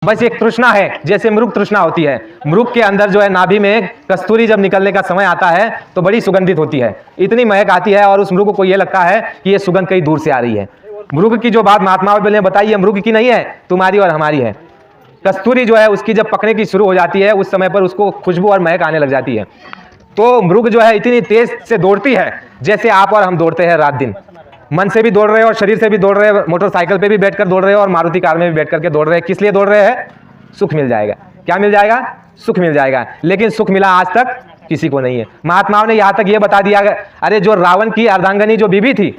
बस एक तृष्णा है, जैसे मृग तृष्णा होती है। मृग के अंदर जो है नाभि में कस्तूरी जब निकलने का समय आता है तो बड़ी सुगंधित होती है, इतनी महक आती है और उस मृग को ये लगता है कि ये सुगंध कहीं दूर से आ रही है। मृग की जो बात महात्मा ने बताई है, मृग की नहीं है, तुम्हारी और हमारी है। कस्तूरी जो है उसकी जब पकने की शुरू हो जाती है उस समय पर उसको खुशबू और महक आने लग जाती है। तो मृग जो है इतनी तेज से दौड़ती है जैसे आप और हम दौड़ते हैं रात दिन। मन से भी दौड़ रहे हो और शरीर से भी दौड़ रहे हो, मोटरसाइकिल पे भी बैठकर दौड़ रहे हो और मारुति कार में भी बैठ करके दौड़ रहे हैं। किस लिए दौड़ रहे हैं? सुख मिल जाएगा। क्या मिल जाएगा? सुख मिल जाएगा। लेकिन सुख मिला आज तक किसी को नहीं है। महात्माओं ने यहां तक यह बता दिया, अरे जो रावण की अर्धांगनी जो बीबी थी,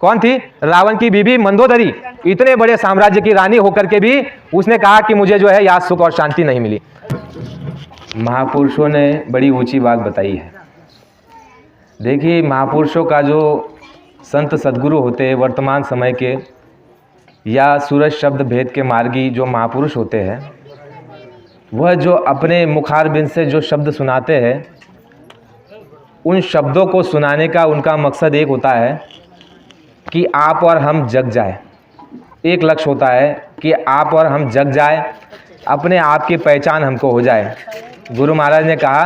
कौन थी? रावण की बीबी मंदोदरी, इतने बड़े साम्राज्य की रानी होकर के भी उसने कहा कि मुझे जो है यहाँ सुख और शांति नहीं मिली। महापुरुषों ने बड़ी ऊंची बात बताई है। देखिए, महापुरुषों का जो संत सद्गुरु होते हैं वर्तमान समय के, या सूरज शब्द भेद के मार्गी जो महापुरुष होते हैं, वह जो अपने मुखारबिंद से जो शब्द सुनाते हैं, उन शब्दों को सुनाने का उनका मकसद एक होता है कि आप और हम जग जाए। एक लक्ष्य होता है कि आप और हम जग जाए, अपने आप की पहचान हमको हो जाए। गुरु महाराज ने कहा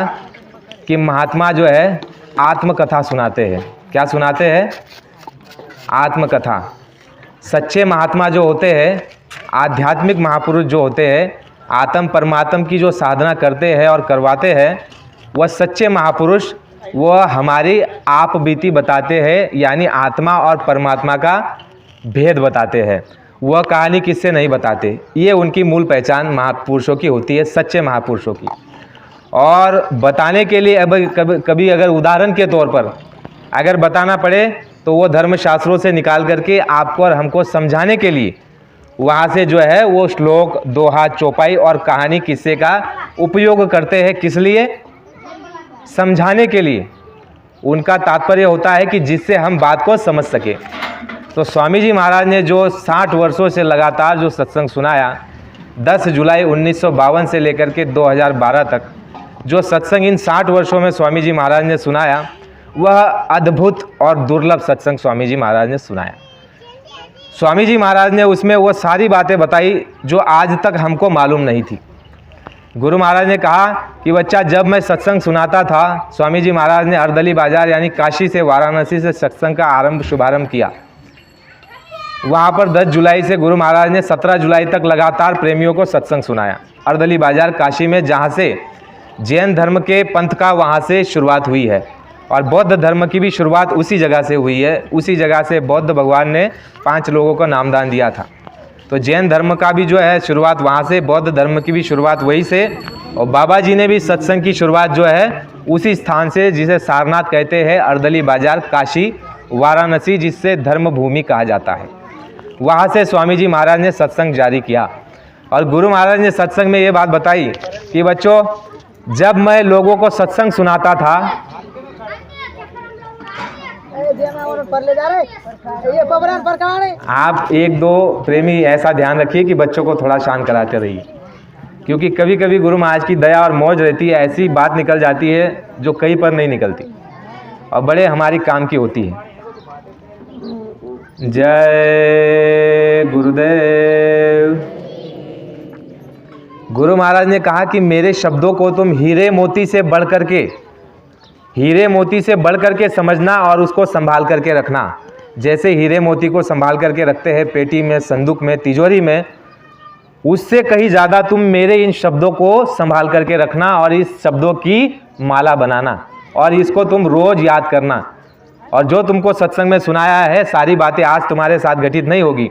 कि महात्मा जो है आत्मकथा सुनाते हैं। क्या सुनाते हैं? आत्मकथा। सच्चे महात्मा जो होते हैं, आध्यात्मिक महापुरुष जो होते हैं, आत्म परमात्म की जो साधना करते हैं और करवाते हैं, वह सच्चे महापुरुष वह हमारी आप बीती बताते हैं, यानी आत्मा और परमात्मा का भेद बताते हैं। वह कहानी किससे नहीं बताते। ये उनकी मूल पहचान महापुरुषों की होती है, सच्चे महापुरुषों की। और बताने के लिए अब कभी अगर उदाहरण के तौर पर अगर बताना पड़े तो वो धर्मशास्त्रों से निकाल करके आपको और हमको समझाने के लिए वहाँ से जो है वो श्लोक, दोहा, चौपाई और कहानी किस्से का उपयोग करते हैं। किस लिए? समझाने के लिए। उनका तात्पर्य होता है कि जिससे हम बात को समझ सके। तो स्वामी जी महाराज ने जो 60 वर्षों से लगातार जो सत्संग सुनाया, 10 जुलाई 1952 से लेकर के 2012 तक जो सत्संग इन 60 वर्षों में स्वामी जी महाराज ने सुनाया, वह अद्भुत और दुर्लभ सत्संग स्वामी जी महाराज ने सुनाया। स्वामी जी महाराज ने उसमें वो सारी बातें बताई जो आज तक हमको मालूम नहीं थी। गुरु महाराज ने कहा कि बच्चा, जब मैं सत्संग सुनाता था, स्वामी जी महाराज ने अर्दली बाजार यानी काशी से, वाराणसी से सत्संग का शुभारंभ किया। वहाँ पर 10 जुलाई से गुरु महाराज ने 17 जुलाई तक लगातार प्रेमियों को सत्संग सुनाया। अर्दली बाजार काशी में, जहाँ से जैन धर्म के पंथ का वहाँ से शुरुआत हुई है और बौद्ध धर्म की भी शुरुआत उसी जगह से हुई है। उसी जगह से बौद्ध भगवान ने 5 लोगों को नामदान दिया था। तो जैन धर्म का भी जो है शुरुआत वहाँ से, बौद्ध धर्म की भी शुरुआत वहीं से, और बाबा जी ने भी सत्संग की शुरुआत जो है उसी स्थान से, जिसे सारनाथ कहते हैं, अर्दली बाजार, काशी, वाराणसी, जिससे धर्म भूमि कहा जाता है। वहाँ से स्वामी जी महाराज ने सत्संग जारी किया। और गुरु महाराज ने सत्संग में ये बात बताई कि बच्चों, जब मैं लोगों को सत्संग सुनाता था, आप 1-2 प्रेमी ऐसा ध्यान रखिए कि बच्चों को थोड़ा शांत कराते रहिए, क्योंकि कभी कभी गुरु महाराज की दया और मौज रहती है, ऐसी बात निकल जाती है जो कहीं पर नहीं निकलती और बड़े हमारी काम की होती है। जय गुरुदेव। गुरु महाराज ने कहा कि मेरे शब्दों को तुम हीरे मोती से बढ़ करके समझना और उसको संभाल करके रखना। जैसे हीरे मोती को संभाल करके रखते हैं पेटी में, संदूक में, तिजोरी में, उससे कहीं ज़्यादा तुम मेरे इन शब्दों को संभाल करके रखना और इस शब्दों की माला बनाना और इसको तुम रोज़ याद करना। और जो तुमको सत्संग में सुनाया है, सारी बातें आज तुम्हारे साथ घटित नहीं होगी।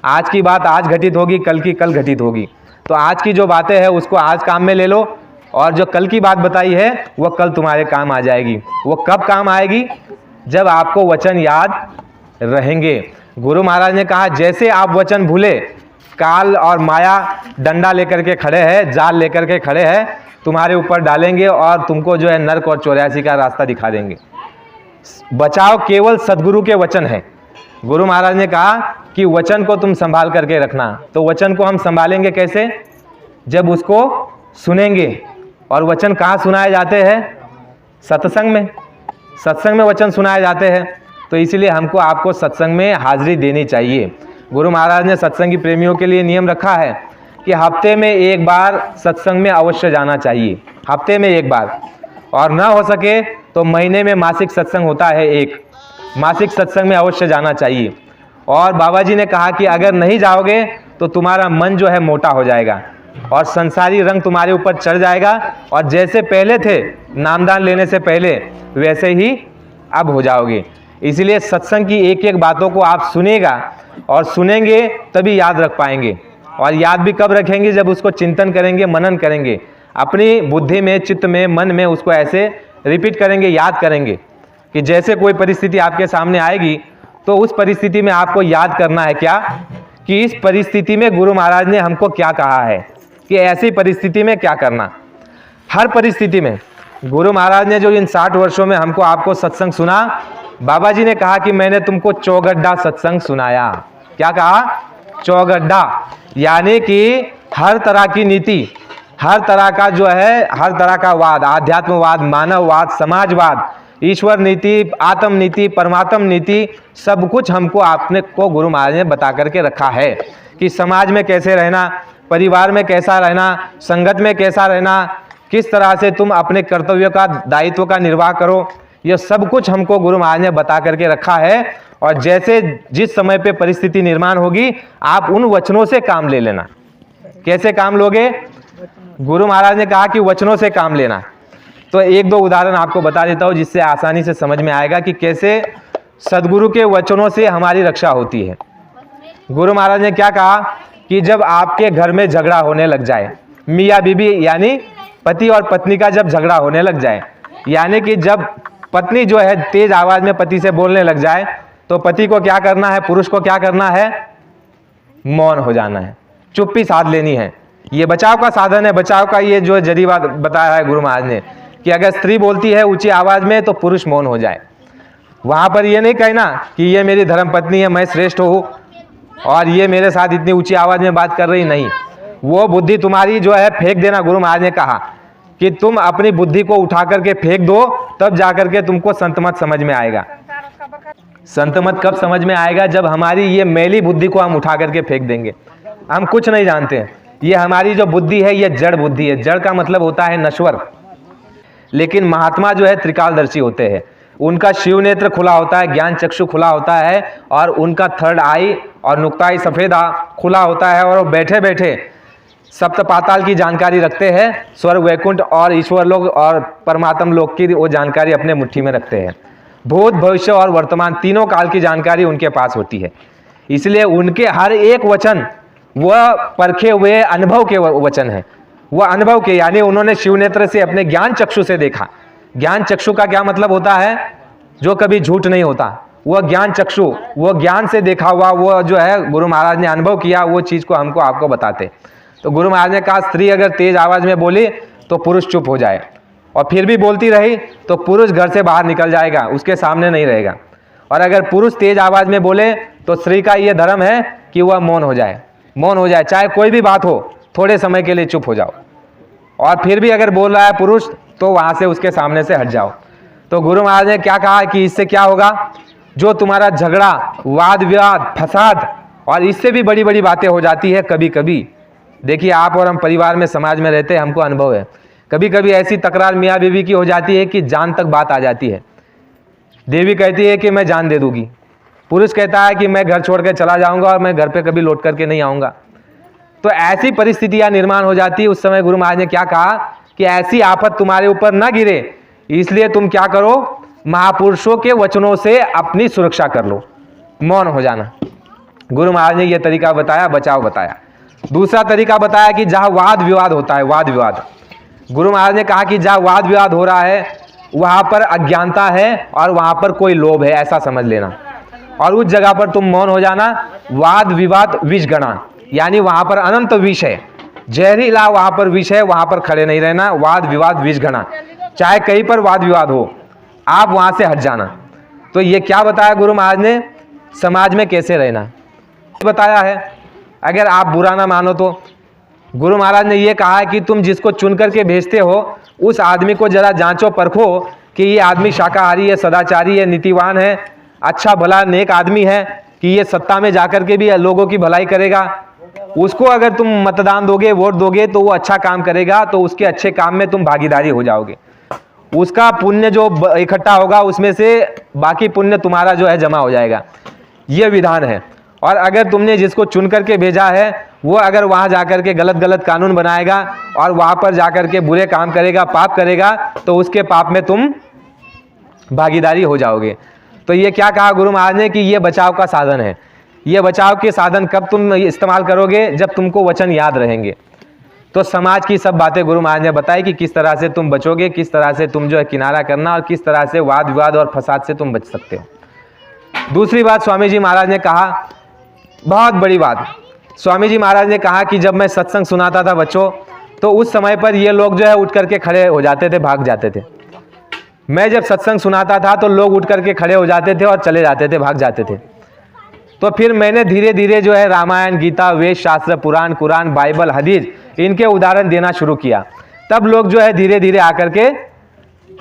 आज की बात आज घटित होगी, कल की कल घटित होगी। तो आज की जो बातें हैं उसको आज काम में ले लो, और जो कल की बात बताई है वह कल तुम्हारे काम आ जाएगी। वो कब काम आएगी? जब आपको वचन याद रहेंगे। गुरु महाराज ने कहा, जैसे आप वचन भूले, काल और माया डंडा लेकर के खड़े हैं, जाल लेकर के खड़े हैं, तुम्हारे ऊपर डालेंगे और तुमको जो है नर्क और 84 का रास्ता दिखा देंगे। बचाव केवल सद्गुरु के वचन है। गुरु महाराज ने कहा कि वचन को तुम संभाल करके रखना। तो वचन को हम संभालेंगे कैसे? जब उसको सुनेंगे। और वचन कहाँ सुनाए जाते हैं? सत्संग में। सत्संग में वचन सुनाए जाते हैं। तो इसलिए हमको आपको सत्संग में हाजिरी देनी चाहिए। गुरु महाराज ने सत्संगी प्रेमियों के लिए नियम रखा है कि हफ्ते में एक बार सत्संग में अवश्य जाना चाहिए, हफ्ते में एक बार, और ना हो सके तो महीने में मासिक सत्संग होता है एक, मासिक सत्संग में अवश्य जाना चाहिए। और बाबा जी ने कहा कि अगर नहीं जाओगे तो तुम्हारा मन जो है मोटा हो जाएगा और संसारी रंग तुम्हारे ऊपर चढ़ जाएगा, और जैसे पहले थे नामदान लेने से पहले वैसे ही अब हो जाओगे। इसलिए सत्संग की एक एक बातों को आप सुनेगा, और सुनेंगे तभी याद रख पाएंगे। और याद भी कब रखेंगे? जब उसको चिंतन करेंगे, मनन करेंगे, अपनी बुद्धि में, चित्त में, मन में उसको ऐसे रिपीट करेंगे, याद करेंगे कि जैसे कोई परिस्थिति आपके सामने आएगी तो उस परिस्थिति में आपको याद करना है क्या, कि इस परिस्थिति में गुरु महाराज ने हमको क्या कहा है, कि ऐसी परिस्थिति में क्या करना। हर परिस्थिति में गुरु महाराज ने जो इन 60 वर्षों में हमको आपको सत्संग सुना, बाबा जी ने कहा कि मैंने तुमको चौगड्ढा सत्संग सुनाया। क्या कहा? चौगड्ढा, यानी कि हर तरह की नीति, हर तरह का जो है, हर तरह का वाद, आध्यात्मवाद, मानववाद, समाजवाद, ईश्वर नीति, आत्म नीति, परमात्म नीति, सब कुछ हमको आपने को गुरु महाराज ने बता करके रखा है कि समाज में कैसे रहना, परिवार में कैसा रहना, संगत में कैसा रहना, किस तरह से तुम अपने कर्तव्यों का, दायित्व का निर्वाह करो। यह सब कुछ हमको गुरु महाराज ने बता करके रखा है। और जैसे जिस समय पे परिस्थिति निर्माण होगी, आप उन वचनों से काम ले लेना। कैसे काम लोगे? गुरु महाराज ने कहा कि वचनों से काम लेना। तो एक दो उदाहरण आपको बता देता हूं जिससे आसानी से समझ में आएगा कि कैसे सदगुरु के वचनों से हमारी रक्षा होती है। गुरु महाराज ने क्या कहा कि जब आपके घर में झगड़ा होने लग जाए, मियाँ बीबी यानी पति और पत्नी का जब झगड़ा होने लग जाए, यानी कि जब पत्नी जो है तेज आवाज में पति से बोलने लग जाए, तो पति को क्या करना है, पुरुष को क्या करना है? मौन हो जाना है, चुप्पी साध लेनी है। ये बचाव का साधन है, बचाव का ये जो जरिया बताया है गुरु महाराज ने, कि अगर स्त्री बोलती है ऊंची आवाज में तो पुरुष मौन हो जाए। वहां पर ये नहीं कहना कि ये मेरी धर्म पत्नी है, मैं श्रेष्ठ हूं और ये मेरे साथ इतनी ऊंची आवाज में बात कर रही, नहीं। वो बुद्धि तुम्हारी जो है फेंक देना। गुरु महाराज ने कहा कि तुम अपनी बुद्धि को उठा करके फेंक दो, तब जाकर के तुमको संतमत समझ में आएगा। संतमत कब समझ में आएगा? जब हमारी ये मैली बुद्धि को हम उठा करके फेंक देंगे। हम कुछ नहीं जानते हैं, ये हमारी जो बुद्धि है ये जड़ बुद्धि है। जड़ का मतलब होता है नश्वर। लेकिन महात्मा जो है त्रिकालदर्शी होते हैं, उनका शिव नेत्र खुला होता है, ज्ञान चक्षु खुला होता है, और उनका थर्ड आई और नुक्ताई सफेदा खुला होता है, और वो बैठे बैठे सप्त पाताल की जानकारी रखते हैं, स्वर्ग, वैकुंठ और ईश्वर लोग और परमात्म लोक की वो जानकारी अपने मुट्ठी में रखते हैं। भूत, भविष्य और वर्तमान तीनों काल की जानकारी उनके पास होती है। इसलिए उनके हर एक वचन वह परखे हुए अनुभव के वचन है। वह अनुभव के, यानी उन्होंने शिव नेत्र से, अपने ज्ञान चक्षु से देखा। ज्ञान चक्षु का क्या मतलब होता है? जो कभी झूठ नहीं होता। वह ज्ञान चक्षु, वो ज्ञान से देखा हुआ, वो जो है गुरु महाराज ने अनुभव किया, वो चीज को हमको आपको बताते। तो गुरु महाराज ने कहा स्त्री अगर तेज आवाज में बोली तो पुरुष चुप हो जाए, और फिर भी बोलती रही तो पुरुष घर से बाहर निकल जाएगा, उसके सामने नहीं रहेगा। और अगर पुरुष तेज आवाज में बोले तो स्त्री का यह धर्म है कि वह मौन हो जाए, मौन हो जाए, चाहे कोई भी बात हो, थोड़े समय के लिए चुप हो जाओ। और फिर भी अगर बोल रहा है पुरुष तो वहां से उसके सामने से हट जाओ। तो गुरु महाराज ने क्या कहा कि इससे क्या होगा? जो तुम्हारा झगड़ा, वाद विवाद, फसाद और इससे भी बड़ी बड़ी बातें हो जाती है कभी कभी। देखिए आप और हम परिवार में, समाज में रहते हैं, हमको अनुभव है। कभी कभी ऐसी तकरार मियाँ बीवी की हो जाती है कि जान तक बात आ जाती है। देवी कहती है कि मैं जान दे दूंगी, पुरुष कहता है कि मैं घर छोड़ कर चला जाऊंगा और मैं घर पे कभी लौट करके नहीं आऊंगा। तो ऐसी परिस्थितियां निर्माण हो जाती है। उस समय गुरु महाराज ने क्या कहा कि ऐसी आफत तुम्हारे ऊपर ना गिरे, इसलिए तुम क्या करो, महापुरुषों के वचनों से अपनी सुरक्षा कर लो, मौन हो जाना। गुरु महाराज ने यह तरीका बताया, बचाव बताया। दूसरा तरीका बताया कि जहां वाद विवाद होता है, वाद विवाद, गुरु महाराज ने कहा कि जहां वाद विवाद हो रहा है वहां पर अज्ञानता है और वहां पर कोई लोभ है, ऐसा समझ लेना, और उस जगह पर तुम मौन हो जाना। वाद विवाद विष गणा, यानी वहां पर अनंत विष है, जहरीला वहां पर विष है, वहां पर खड़े नहीं रहना। वाद विवाद विष गणा, चाहे कहीं पर वाद विवाद हो, आप वहां से हट जाना। तो ये क्या बताया गुरु महाराज ने? समाज में कैसे रहना बताया है। अगर आप बुरा ना मानो तो गुरु महाराज ने यह कहा है कि तुम जिसको चुन करके भेजते हो उस आदमी को जरा जांचो परखो कि ये आदमी शाकाहारी है, सदाचारी है, नीतिवान है, अच्छा भला नेक आदमी है, कि ये सत्ता में जाकर के भी लोगों की भलाई करेगा, उसको अगर तुम मतदान दोगे, वोट दोगे, तो वो अच्छा काम करेगा तो उसके अच्छे काम में तुम भागीदारी हो जाओगे। उसका पुण्य जो इकट्ठा होगा उसमें से बाकी पुण्य तुम्हारा जो है जमा हो जाएगा। ये विधान है। और अगर तुमने जिसको चुन करके भेजा है वो अगर वहाँ जाकर के गलत गलत कानून बनाएगा और वहाँ पर जाकर के बुरे काम करेगा, पाप करेगा, तो उसके पाप में तुम भागीदारी हो जाओगे। तो ये क्या कहा गुरु महाराज ने कि ये बचाव का साधन है। ये बचाव के साधन कब तुम इस्तेमाल करोगे? जब तुमको वचन याद रहेंगे। तो समाज की सब बातें गुरु महाराज ने बताई कि किस तरह से तुम बचोगे, किस तरह से तुम जो है किनारा करना और किस तरह से वाद विवाद और फसाद से तुम बच सकते हो। दूसरी बात स्वामी जी महाराज ने कहा, बहुत बड़ी बात, स्वामी जी महाराज ने कहा कि जब मैं सत्संग सुनाता था बच्चों, तो उस समय पर ये लोग जो है उठ करके खड़े हो जाते थे, भाग जाते थे। मैं जब सत्संग सुनाता था तो लोग उठ करके खड़े हो जाते थे और चले जाते थे, भाग जाते थे। तो फिर मैंने धीरे धीरे जो है रामायण, गीता, वेद शास्त्र, पुराण, कुरान, बाइबल, हदीस, इनके उदाहरण देना शुरू किया। तब लोग जो है धीरे धीरे आकर के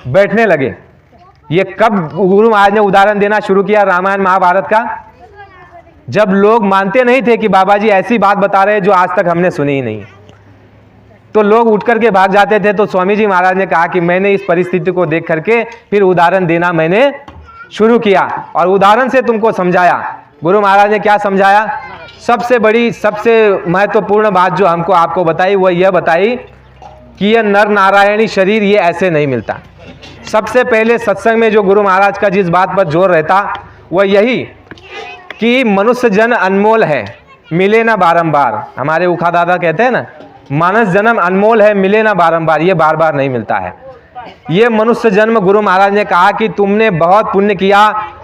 बैठने लगे। ये कब गुरु महाराज ने उदाहरण देना शुरू किया रामायण महाभारत का? जब लोग मानते नहीं थे कि बाबा जी ऐसी बात बता रहे हैं जो आज तक हमने सुनी ही नहीं, तो लोग उठ करके भाग जाते थे। तो स्वामी जी महाराज ने कहा कि मैंने इस परिस्थिति को देख करके फिर उदाहरण देना मैंने शुरू किया और उदाहरण से तुमको समझाया। गुरु महाराज ने क्या समझाया? सबसे बड़ी, सबसे महत्वपूर्ण बात जो हमको आपको बताई वो यह बताई कि यह नर नारायणी शरीर ये ऐसे नहीं मिलता। सबसे पहले सत्संग में जो गुरु महाराज का जिस बात पर जोर रहता वह यही कि मनुष्य जन अनमोल है, मिले ना बारंबार। हमारे उखा दादा कहते हैं ना, मानस जन्म अनमोल है, मिले ना बारंबार। ये बार बार नहीं मिलता है। ये मनुष्य जन्म गुरु महाराज ने कहा कि तुमने बहुत पुण्य किया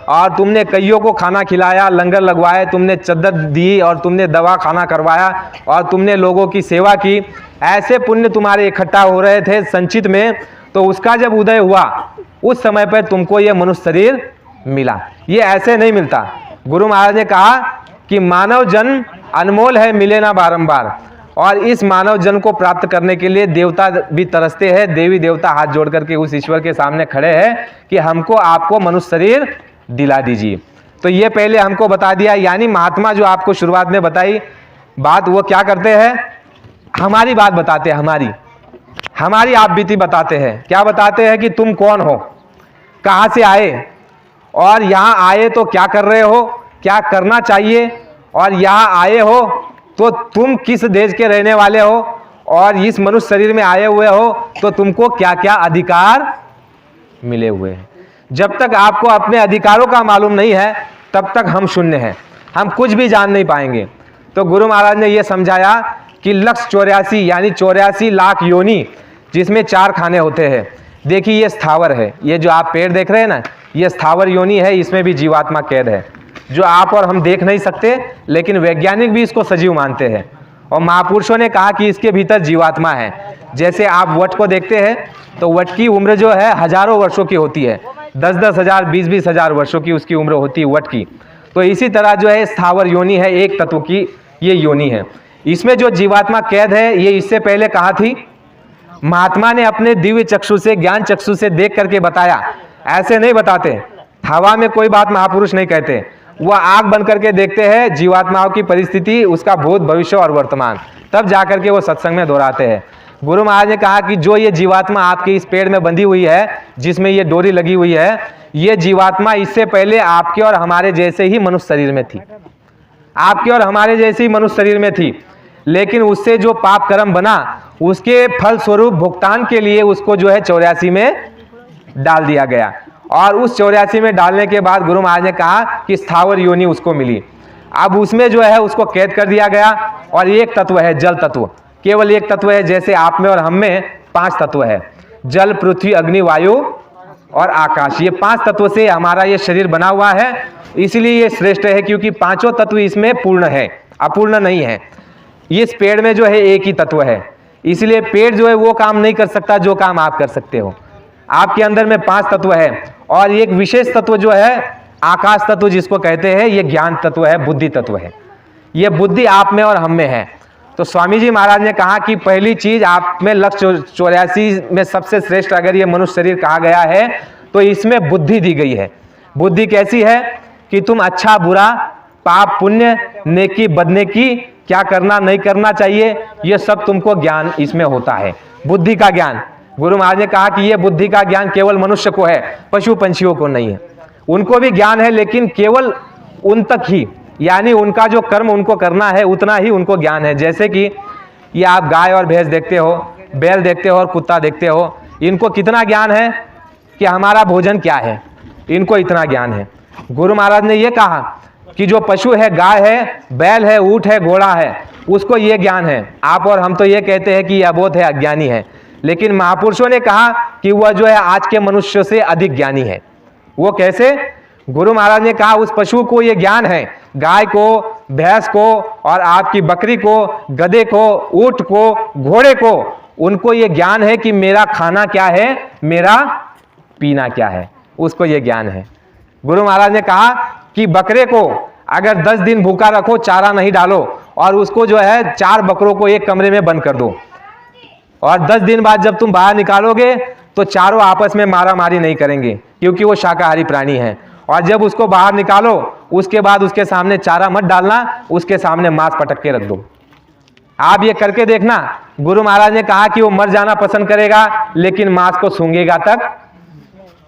और तुमने कईयों को खाना खिलाया, लंगर लगवाए, तुमने चद्दर दी और तुमने दवा खाना करवाया और तुमने लोगों की सेवा की। ऐसे पुण्य तुम्हारे इकट्ठा हो रहे थे संचित में, तो उसका जब उदय हुआ उस समय पर तुमको ये मनुष्य शरीर मिला। ये ऐसे नहीं मिलता। गुरु महाराज ने कहा कि मानव जन्म अनमोल है, मिले ना बारंबार। और इस मानव जन्म को प्राप्त करने के लिए देवता भी तरसते हैं। देवी देवता हाथ जोड़ करके उस ईश्वर के सामने खड़े हैं कि हमको आपको मनुष्य शरीर दिला दीजिए। तो ये पहले हमको बता दिया। यानी महात्मा जो आपको शुरुआत में बताई बात, वो क्या करते हैं? हमारी बात बताते हैं, हमारी आप बीती बताते हैं। क्या बताते हैं? कि तुम कौन हो, कहाँ से आए और यहाँ आए तो क्या कर रहे हो, क्या करना चाहिए, और यहाँ आए हो तो तुम किस देश के रहने वाले हो और इस मनुष्य शरीर में आए हुए हो तो तुमको क्या क्या अधिकार मिले हुए हैं। जब तक आपको अपने अधिकारों का मालूम नहीं है तब तक हम शून्य हैं, हम कुछ भी जान नहीं पाएंगे। तो गुरु महाराज ने यह समझाया कि लक्ष्य 84 यानी 84 लाख योनि, जिसमें 4 खाने होते हैं। देखिए ये स्थावर है, ये जो आप पेड़ देख रहे हैं ना, ये स्थावर योनि है। इसमें भी जीवात्मा कैद है जो आप और हम देख नहीं सकते, लेकिन वैज्ञानिक भी इसको सजीव मानते हैं। और महापुरुषों ने कहा कि इसके भीतर जीवात्मा है। जैसे आप वट को देखते हैं तो वट की उम्र जो है हजारों वर्षों की होती है, 10-10 हजार, 20-20 हजार वर्षों की उसकी उम्र होती है वट की। तो इसी तरह जो है स्थावर योनि है, एक तत्व की ये योनि है। इसमें जो जीवात्मा कैद है ये इससे पहले कहा थी महात्मा ने अपने दिव्य चक्षु से, ज्ञान चक्षु से देख करके बताया। ऐसे नहीं बताते, हवा में कोई बात महापुरुष नहीं कहते। वह आंख बंद करके देखते हैं जीवात्माओं की परिस्थिति, उसका भूत, भविष्य और वर्तमान, तब जाकर के वो सत्संग में दोहराते हैं। गुरु महाराज ने कहा कि जो ये जीवात्मा आपके इस पेड़ में बंधी हुई है, जिसमें ये डोरी लगी हुई है, ये जीवात्मा इससे पहले आपके और हमारे जैसे ही मनुष्य शरीर में थी, आपके और हमारे जैसे ही मनुष्य शरीर में थी। लेकिन उससे जो पाप कर्म बना उसके फल स्वरूप भुगतान के लिए उसको जो है 84 में डाल दिया गया। और उस 84 में डालने के बाद गुरु महाराज ने कहा कि स्थावर योनि उसको मिली। अब उसमें जो है उसको कैद कर दिया गया। और एक तत्व है जल तत्व, केवल एक तत्व है। जैसे आप में और हम में 5 तत्व है, जल, पृथ्वी, अग्नि, वायु और आकाश। ये 5 तत्व से हमारा ये शरीर बना हुआ है। इसलिए ये श्रेष्ठ है क्योंकि 5 तत्व इसमें पूर्ण है, अपूर्ण नहीं है। इस पेड़ में जो है एक ही तत्व है, इसलिए पेड़ जो है वो काम नहीं कर सकता जो काम आप कर सकते हो। आपके अंदर में 5 तत्व है। और एक विशेष तत्व जो है आकाश तत्व जिसको कहते हैं, ये ज्ञान तत्व है, बुद्धि तत्व है। ये बुद्धि आप में और हम में है। तो स्वामी जी महाराज ने कहा कि पहली चीज आप में लक्ष्य 84 में सबसे श्रेष्ठ अगर ये मनुष्य शरीर कहा गया है तो इसमें बुद्धि दी गई है। बुद्धि कैसी है कि तुम अच्छा बुरा, पाप पुण्य, नेकी बदनेकी क्या करना नहीं करना चाहिए, ये सब तुमको ज्ञान इसमें होता है, बुद्धि का ज्ञान। गुरु महाराज ने कहा कि ये बुद्धि का ज्ञान केवल मनुष्य को है, पशु पंछियों को नहीं है। उनको भी ज्ञान है लेकिन केवल उन तक ही, यानी उनका जो कर्म उनको करना है उतना ही उनको ज्ञान है। जैसे कि ये आप गाय और भैंस देखते हो, बैल देखते हो और कुत्ता देखते हो, इनको कितना ज्ञान है कि हमारा भोजन क्या है, इनको इतना ज्ञान है। गुरु महाराज ने ये कहा कि जो पशु है, गाय है, बैल है, ऊंट है, घोड़ा है, उसको ये ज्ञान है। आप और हम तो ये कहते हैं कि ये अबोध है, अज्ञानी है, लेकिन महापुरुषों ने कहा कि वह जो है आज के मनुष्य से अधिक ज्ञानी है। वो कैसे? गुरु महाराज ने कहा उस पशु को ये ज्ञान है, गाय को, भैंस को और आपकी बकरी को, गधे को, ऊंट को, घोड़े को, उनको ये ज्ञान है कि मेरा खाना क्या है, मेरा पीना क्या है, उसको ये ज्ञान है। गुरु महाराज ने कहा कि बकरे को अगर 10 दिन भूखा रखो, चारा नहीं डालो और उसको जो है 4 बकरों को एक कमरे में बंद कर दो, और 10 दिन बाद जब तुम बाहर निकालोगे तो चारों आपस में मारा मारी नहीं करेंगे, क्योंकि वो शाकाहारी प्राणी है। और जब उसको बाहर निकालो उसके बाद उसके सामने चारा मत डालना, उसके सामने मांस पटक के रख दो। आप ये करके देखना। गुरु महाराज ने कहा कि वो मर जाना पसंद करेगा लेकिन मांस को सूंघेगा तक।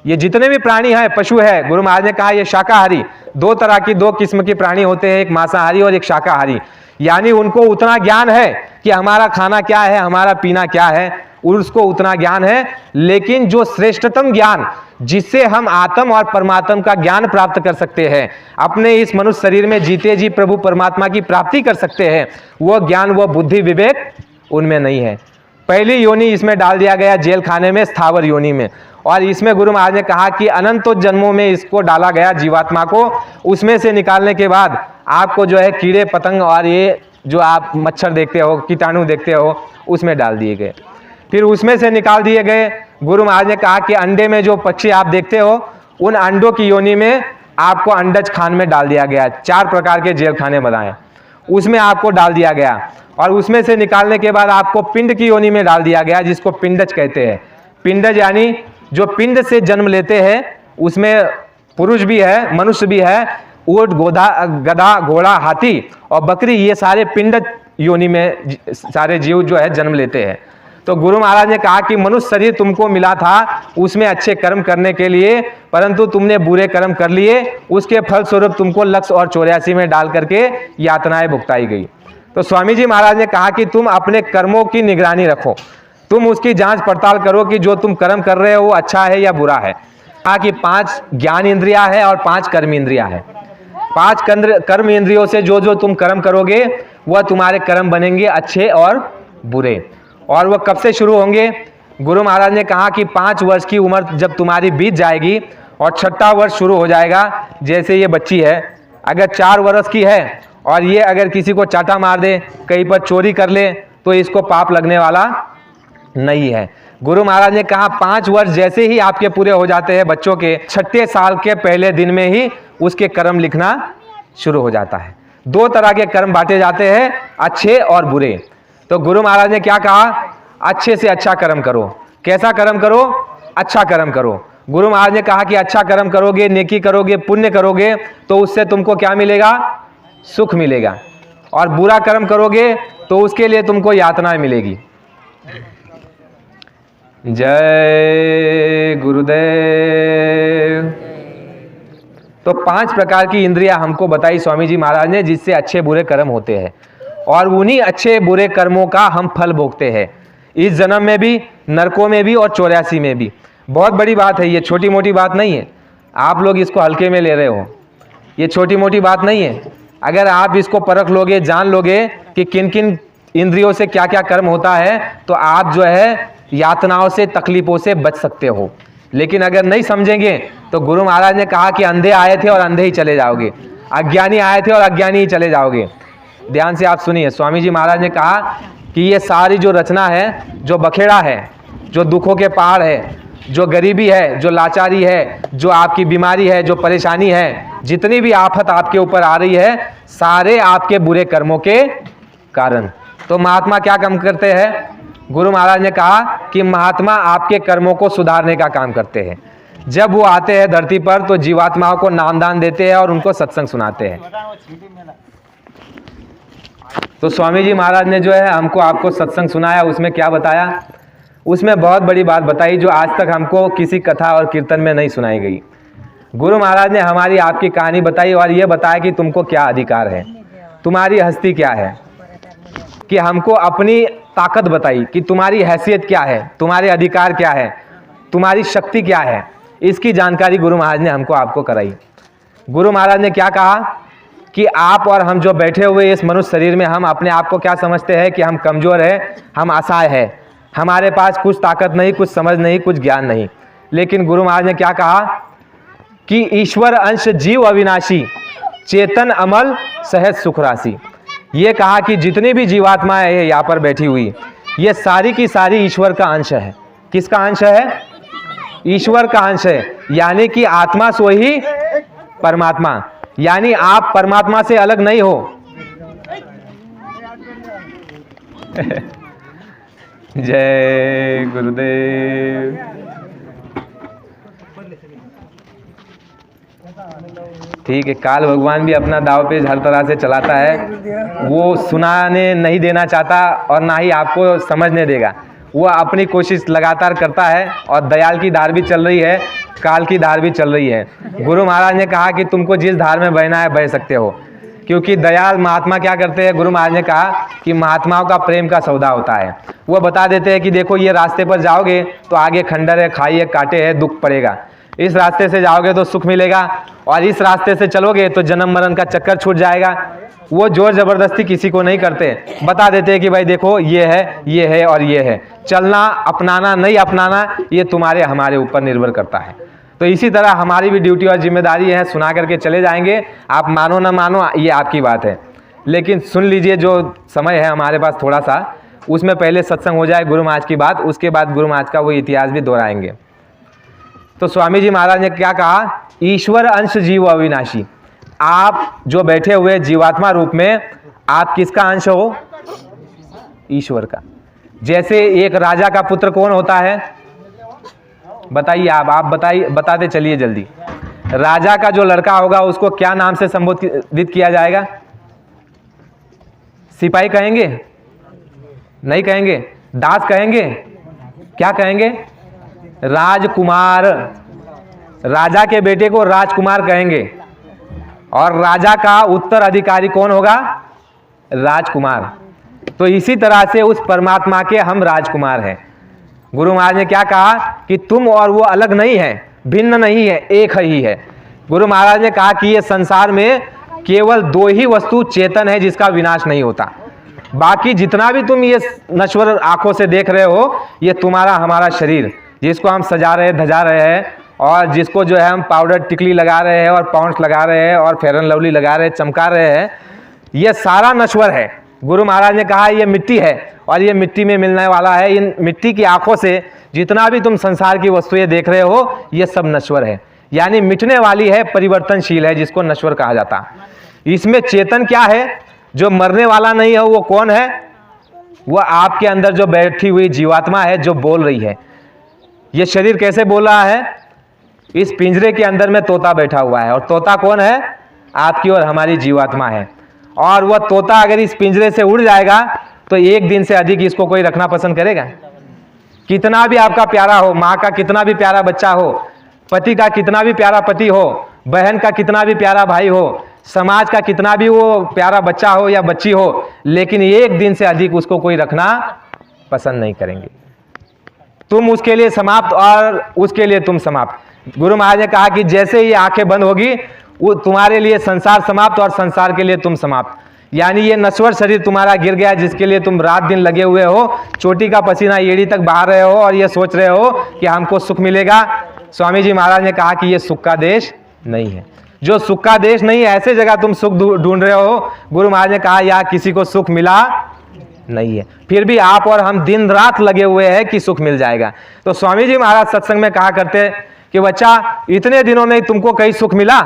ये जितने भी प्राणी है, पशु है, गुरु महाराज ने कहा ये शाकाहारी, 2 तरह की 2 किस्म के प्राणी होते हैं, एक मांसाहारी और एक शाकाहारी। यानी उनको उतना ज्ञान है कि हमारा खाना क्या है, हमारा पीना क्या है, उसको उतना ज्ञान है। लेकिन जो श्रेष्ठतम ज्ञान जिससे हम आत्म और परमात्मा का ज्ञान प्राप्त कर सकते हैं, अपने इस मनुष्य शरीर में जीते जी प्रभु परमात्मा की प्राप्ति कर सकते हैं, वो ज्ञान, वो बुद्धि विवेक उनमें नहीं है। पहली योनि इसमें डाल दिया गया जेल खाने में, स्थावर योनि में, और इसमें गुरु महाराज ने कहा कि अनंत जन्मों में इसको डाला गया जीवात्मा को। उसमें से निकालने के बाद आपको जो है कीड़े पतंग और ये जो आप मच्छर देखते हो, कीटाणु देखते हो, उसमें डाल दिए गए। फिर उसमें से निकाल दिए गए। गुरु महाराज ने कहा कि अंडे में जो पक्षी आप देखते हो, उन अंडों की योनि में आपको अंडज खान में डाल दिया गया। 4 प्रकार के जेल खाने बनाए, उसमें आपको डाल दिया गया। और उसमें से निकालने के बाद आपको पिंड की योनि में डाल दिया गया, जिसको पिंडज कहते हैं। पिंडज यानी जो पिंड से जन्म लेते हैं, उसमें पुरुष भी है, मनुष्य भी है, ऊंट, गधा, घोड़ा, हाथी और बकरी, ये सारे पिंड योनि में सारे जीव जो है जन्म लेते हैं। तो गुरु महाराज ने कहा कि मनुष्य शरीर तुमको मिला था उसमें अच्छे कर्म करने के लिए, परंतु तुमने बुरे कर्म कर लिए, उसके फलस्वरूप तुमको 184 में डाल करके यातनाएं भुगताई गई। तो स्वामी जी महाराज ने कहा कि तुम अपने कर्मों की निगरानी रखो, तुम उसकी जांच पड़ताल करो कि जो तुम कर्म कर रहे हो वो अच्छा है या बुरा है। कहा कि 5 ज्ञान इंद्रियां है और 5 कर्म इंद्रियां है। 5 कर्म इंद्रियों से जो जो तुम कर्म करोगे वह तुम्हारे कर्म बनेंगे अच्छे और बुरे। और वह कब से शुरू होंगे? गुरु महाराज ने कहा कि 5 वर्ष की उम्र जब तुम्हारी बीत जाएगी और 6ठा वर्ष शुरू हो जाएगा। जैसे ये बच्ची है, अगर 4 वर्ष की है और ये अगर किसी को चाटा मार दे, कहीं पर चोरी कर ले, तो इसको पाप लगने वाला नहीं है। गुरु महाराज ने कहा 5 वर्ष जैसे ही आपके पूरे हो जाते हैं बच्चों के, 6ठे साल के पहले दिन में ही उसके कर्म लिखना शुरू हो जाता है। 2 तरह के कर्म बांटे जाते हैं, अच्छे और बुरे। तो गुरु महाराज ने क्या कहा? अच्छे से अच्छा कर्म करो। कैसा कर्म करो? अच्छा कर्म करो। गुरु महाराज ने कहा कि अच्छा कर्म करोगे, नेकी करोगे, पुण्य करोगे, तो उससे तुमको क्या मिलेगा? सुख मिलेगा। और बुरा कर्म करोगे तो उसके लिए तुमको यातनाएं मिलेगी। जय गुरुदेव। तो 5 प्रकार की इंद्रियां हमको बताई स्वामी जी महाराज ने, जिससे अच्छे बुरे कर्म होते हैं, और उन्हीं अच्छे बुरे कर्मों का हम फल भोगते हैं, इस जन्म में भी, नरकों में भी और 84 में भी। बहुत बड़ी बात है ये, छोटी मोटी बात नहीं है। आप लोग इसको हल्के में ले रहे हो, ये छोटी मोटी बात नहीं है। अगर आप इसको परख लोगे, जान लोगे कि किन किन इंद्रियों से क्या क्या कर्म होता है, तो आप जो है यातनाओं से, तकलीफों से बच सकते हो। लेकिन अगर नहीं समझेंगे तो गुरु महाराज ने कहा कि अंधे आए थे और अंधे ही चले जाओगे, अज्ञानी आए थे और अज्ञानी ही चले जाओगे। ध्यान से आप सुनिए, स्वामी जी महाराज ने कहा कि ये सारी जो रचना है, जो बखेड़ा है, जो दुखों के पहाड़ है, जो गरीबी है, जो लाचारी है, जो आपकी बीमारी है, जो परेशानी है, जितनी भी आफत आपके ऊपर आ रही है, सारे आपके बुरे कर्मों के कारण। तो महात्मा क्या काम करते हैं? गुरु महाराज ने कहा कि महात्मा आपके कर्मों को सुधारने का काम करते हैं। जब वो आते हैं धरती पर तो जीवात्माओं को नामदान देते हैं और उनको सत्संग सुनाते हैं। तो स्वामी जी महाराज ने जो है हमको आपको सत्संग सुनाया, उसमें क्या बताया? उसमें बहुत बड़ी बात बताई जो आज तक हमको किसी कथा और कीर्तन में नहीं सुनाई गई। गुरु महाराज ने हमारी आपकी कहानी बताई और ये बताया कि तुमको क्या अधिकार है, तुम्हारी हस्ती क्या है, कि हमको अपनी ताकत बताई कि तुम्हारी हैसियत क्या है, तुम्हारे अधिकार क्या है, तुम्हारी शक्ति क्या है। इसकी जानकारी गुरु महाराज ने हमको आपको कराई। गुरु महाराज ने क्या कहा कि आप और हम जो बैठे हुए इस मनुष्य शरीर में, हम अपने आप को क्या समझते हैं कि हम कमज़ोर हैं, हम असहाय हैं, हमारे पास कुछ ताकत नहीं, कुछ समझ नहीं, कुछ ज्ञान नहीं। लेकिन गुरु महाराज ने क्या कहा कि ईश्वर अंश जीव अविनाशी, चेतन अमल सहज सुख राशि। ये कहा कि जितनी भी जीवात्माएं हैं यहाँ पर बैठी हुई, ये सारी की सारी ईश्वर का अंश है। किसका अंश है? ईश्वर का अंश है। यानी कि आत्मा सो ही परमात्मा, यानी आप परमात्मा से अलग नहीं हो। जय गुरुदेव। ठीक है, काल भगवान भी अपना दाव पेच हर तरह से चलाता है। वो सुनाने नहीं देना चाहता और ना ही आपको समझने देगा। वो अपनी कोशिश लगातार करता है और दयाल की धार भी चल रही है, काल की धार भी चल रही है। गुरु महाराज ने कहा कि तुमको जिस धार में बहना है बह सकते हो, क्योंकि दयाल महात्मा क्या करते हैं? गुरु महाराज ने कहा कि महात्माओं का प्रेम का सौदा होता है। वो बता देते हैं कि देखो ये रास्ते पर जाओगे तो आगे खंडर है, खाई है, कांटे है, दुख पड़ेगा। इस रास्ते से जाओगे तो सुख मिलेगा, और इस रास्ते से चलोगे तो जन्म मरण का चक्कर छूट जाएगा। वो जोर जबरदस्ती किसी को नहीं करते, बता देते हैं कि भाई देखो ये है और ये है। चलना, अपनाना, नहीं अपनाना, ये तुम्हारे हमारे ऊपर निर्भर करता है। तो इसी तरह हमारी भी ड्यूटी और जिम्मेदारी है, सुना करके चले जाएंगे। आप मानो ना मानो ये आपकी बात है, लेकिन सुन लीजिए। जो समय है हमारे पास थोड़ा सा, उसमें पहले सत्संग हो जाए गुरु महाराज की बात, उसके बाद गुरु महाराज का वो इतिहास भी दोहराएंगे। तो स्वामी जी महाराज ने क्या कहा? ईश्वर अंश जीव अविनाशी। आप जो बैठे हुए जीवात्मा रूप में, आप किसका अंश हो? ईश्वर का। जैसे एक राजा का पुत्र कौन होता है? बताइए आप बताइए, बताते चलिए जल्दी। राजा का जो लड़का होगा उसको क्या नाम से संबोधित किया जाएगा? सिपाही कहेंगे? नहीं कहेंगे। दास कहेंगे? क्या कहेंगे? राजकुमार। राजा के बेटे को राजकुमार कहेंगे। और राजा का उत्तराधिकारी कौन होगा? राजकुमार। तो इसी तरह से उस परमात्मा के हम राजकुमार हैं। गुरु महाराज ने क्या कहा कि तुम और वो अलग नहीं है, भिन्न नहीं है, एक ही है। गुरु महाराज ने कहा कि ये संसार में केवल दो ही वस्तु चेतन है जिसका विनाश नहीं होता। बाकी जितना भी तुम ये नश्वर आंखों से देख रहे हो, ये तुम्हारा हमारा शरीर, जिसको हम सजा रहे धजा रहे हैं, और जिसको जो है हम पाउडर टिकली लगा रहे हैं और पाउंड्स लगा रहे हैं और फेयर एंड लवली लगा रहे हैं, चमका रहे हैं, ये सारा नश्वर है। गुरु महाराज ने कहा ये मिट्टी है और ये मिट्टी में मिलने वाला है। इन मिट्टी की आंखों से जितना भी तुम संसार की वस्तुएं देख रहे हो, ये सब नश्वर है, यानी मिटने वाली है, परिवर्तनशील है, जिसको नश्वर कहा जाता है। इसमें चेतन क्या है? जो मरने वाला नहीं है, वो कौन है? वो आपके अंदर जो बैठी हुई जीवात्मा है, जो बोल रही है। ये शरीर कैसे बोल रहा है? इस पिंजरे के अंदर में तोता बैठा हुआ है, और तोता कौन है? आपकी और हमारी जीवात्मा है। और वह तोता अगर इस पिंजरे से उड़ जाएगा तो एक दिन से अधिक इसको कोई रखना पसंद करेगा? कितना भी आपका प्यारा हो, माँ का कितना भी प्यारा बच्चा हो, पति का कितना भी प्यारा पति हो, बहन का कितना भी प्यारा भाई हो, समाज का कितना भी वो प्यारा बच्चा हो या बच्ची हो, लेकिन एक दिन से अधिक उसको कोई रखना पसंद नहीं करेंगे। तुम उसके लिए समाप्त और उसके लिए तुम समाप्त। गुरु महाराज ने कहा कि जैसे ही आंखें बंद होगी, वो तुम्हारे लिए संसार समाप्त और संसार के लिए तुम समाप्त। यानी ये नश्वर शरीर तुम्हारा गिर गया, जिसके लिए तुम रात दिन लगे हुए हो, चोटी का पसीना एड़ी तक बहा रहे हो और ये सोच रहे हो कि हमको सुख मिलेगा। स्वामी जी महाराज ने कहा कि ये सुख का देश नहीं है। जो सुख का देश नहीं है, ऐसे जगह तुम सुख ढूंढ रहे हो। गुरु महाराज ने कहा यहाँ किसी को सुख मिला नहीं है, फिर भी आप और हम दिन रात लगे हुए हैं कि सुख मिल जाएगा। तो स्वामी जी महाराज सत्संग में कहा करते कि बच्चा, इतने दिनों में तुमको कहीं सुख मिला?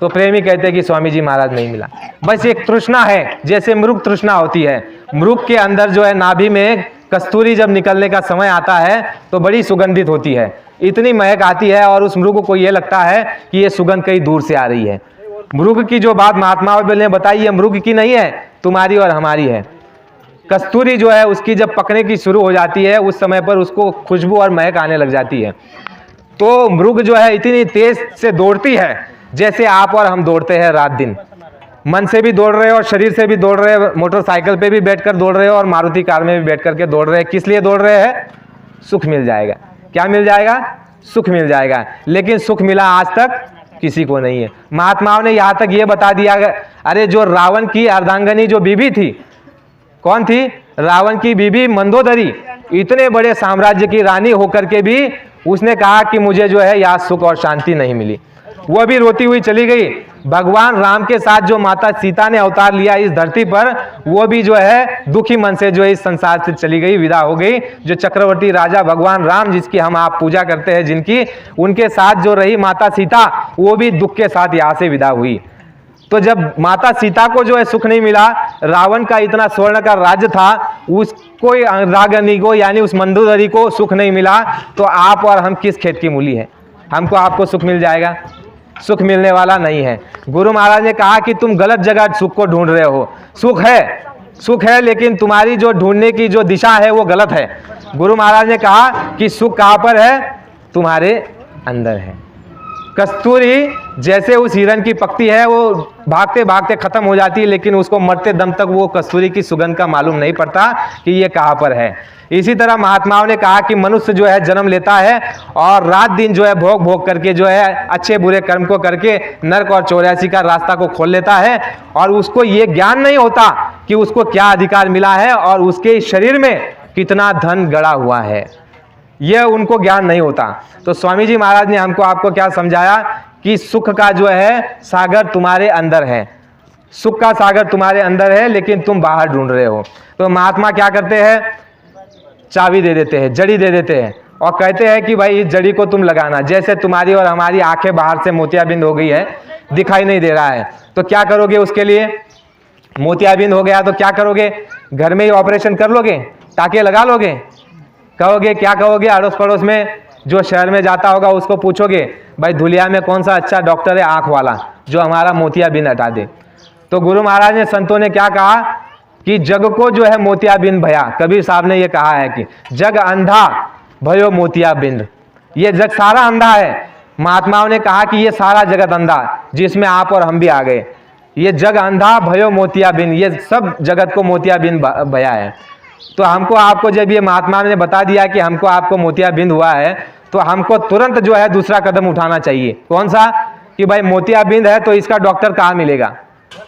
तो प्रेमी कहते हैं कि स्वामी जी महाराज नहीं मिला। बस एक तृष्णा है, जैसे मृग तृष्णा होती है। मृग के अंदर जो है नाभि में कस्तूरी जब निकलने का समय आता है तो बड़ी सुगंधित होती है, इतनी महक आती है, और उस मृग को ये लगता है कि ये सुगंध कहीं दूर से आ रही है। मृग की जो बात महात्मा ने बताई, ये मृग की नहीं है, तुम्हारी और हमारी है। कस्तूरी जो है उसकी जब पकने की शुरू हो जाती है उस समय पर उसको खुशबू और महक आने लग जाती है। तो मृग जो है इतनी तेज से दौड़ती है जैसे आप और हम दौड़ते हैं रात दिन। मन से भी दौड़ रहे हो और शरीर से भी दौड़ रहे हो, मोटरसाइकिल पे भी बैठकर दौड़ रहे हो और मारुति कार में भी बैठ करके दौड़ रहे हैं। किस लिए दौड़ रहे हैं? सुख मिल जाएगा। क्या मिल जाएगा? सुख मिल जाएगा। लेकिन सुख मिला आज तक किसी को नहीं है। महात्माओं ने यहाँ तक ये बता दिया, अरे जो रावण की अर्धांगनी जो बीबी थी, कौन थी? रावण की बीबी मंदोदरी, इतने बड़े साम्राज्य की रानी होकर के भी उसने कहा कि मुझे जो है यहाँ सुख और शांति नहीं मिली। वह भी रोती हुई चली गई। भगवान राम के साथ जो माता सीता ने अवतार लिया इस धरती पर, वो भी जो है दुखी मन से जो है इस संसार से चली गई, विदा हो गई। जो चक्रवर्ती राजा भगवान राम जिसकी हम आप पूजा करते हैं, जिनकी, उनके साथ जो रही माता सीता, वो भी दुख के साथ यहाँ से विदा हुई। तो जब माता सीता को जो है सुख नहीं मिला, रावण का इतना स्वर्ण का राज्य था, उसको रागनी को यानी उस मंदोदरी को सुख नहीं मिला, तो आप और हम किस खेत की मूली है? हमको आपको सुख मिल जाएगा? सुख मिलने वाला नहीं है। गुरु महाराज ने कहा कि तुम गलत जगह सुख को ढूंढ रहे हो। सुख है लेकिन तुम्हारी जो ढूंढने की जो दिशा है वो गलत है। गुरु महाराज ने कहा कि सुख कहाँ पर है? तुम्हारे अंदर है। कस्तूरी जैसे उस हिरण की पकती है, वो भागते भागते खत्म हो जाती है, लेकिन उसको मरते दम तक वो कस्तूरी की सुगंध का मालूम नहीं पड़ता कि ये कहाँ पर है। इसी तरह महात्माओं ने कहा कि मनुष्य जो है जन्म लेता है और रात दिन जो है भोग भोग करके जो है अच्छे बुरे कर्म को करके नरक और 84 का रास्ता को खोल लेता है, और उसको ये ज्ञान नहीं होता कि उसको क्या अधिकार मिला है और उसके शरीर में कितना धन गड़ा हुआ है। यह उनको ज्ञान नहीं होता। तो स्वामी जी महाराज ने हमको आपको क्या समझाया कि सुख का जो है सागर तुम्हारे अंदर है। सुख का सागर तुम्हारे अंदर है, लेकिन तुम बाहर ढूंढ रहे हो। तो महात्मा क्या करते हैं? चाबी दे देते हैं, जड़ी दे देते हैं और कहते हैं कि भाई इस जड़ी को तुम लगाना। जैसे तुम्हारी और हमारी आंखें बाहर से मोतियाबिंद हो गई है, दिखाई नहीं दे रहा है, तो क्या करोगे उसके लिए? मोतियाबिंद हो गया तो क्या करोगे? घर में ही ऑपरेशन कर लोगे, टाके लगा लोगे? कहोगे क्या कहोगे? अड़ोस पड़ोस में जो शहर में जाता होगा उसको पूछोगे, भाई धुलिया में कौन सा अच्छा डॉक्टर है आंख वाला जो हमारा मोतियाबिंद हटा दे? तो गुरु महाराज ने, संतों ने क्या कहा कि जग को जो है मोतियाबिंद भया। कबीर साहब ने ये कहा है कि जग अंधा भयो मोतियाबिंद। ये जग सारा अंधा है। महात्माओं ने कहा कि ये सारा जगत अंधा, जिसमें आप और हम भी आ गए। ये जग अंधा भयो मोतियाबिंद, ये सब जगत को मोतियाबिंद भया है। तो हमको आपको जब ये महात्मा ने बता दिया कि हमको आपको मोतियाबिंद हुआ है, तो हमको तुरंत जो है दूसरा कदम उठाना चाहिए। कौन सा? कि भाई मोतियाबिंद है तो इसका डॉक्टर कहाँ मिलेगा?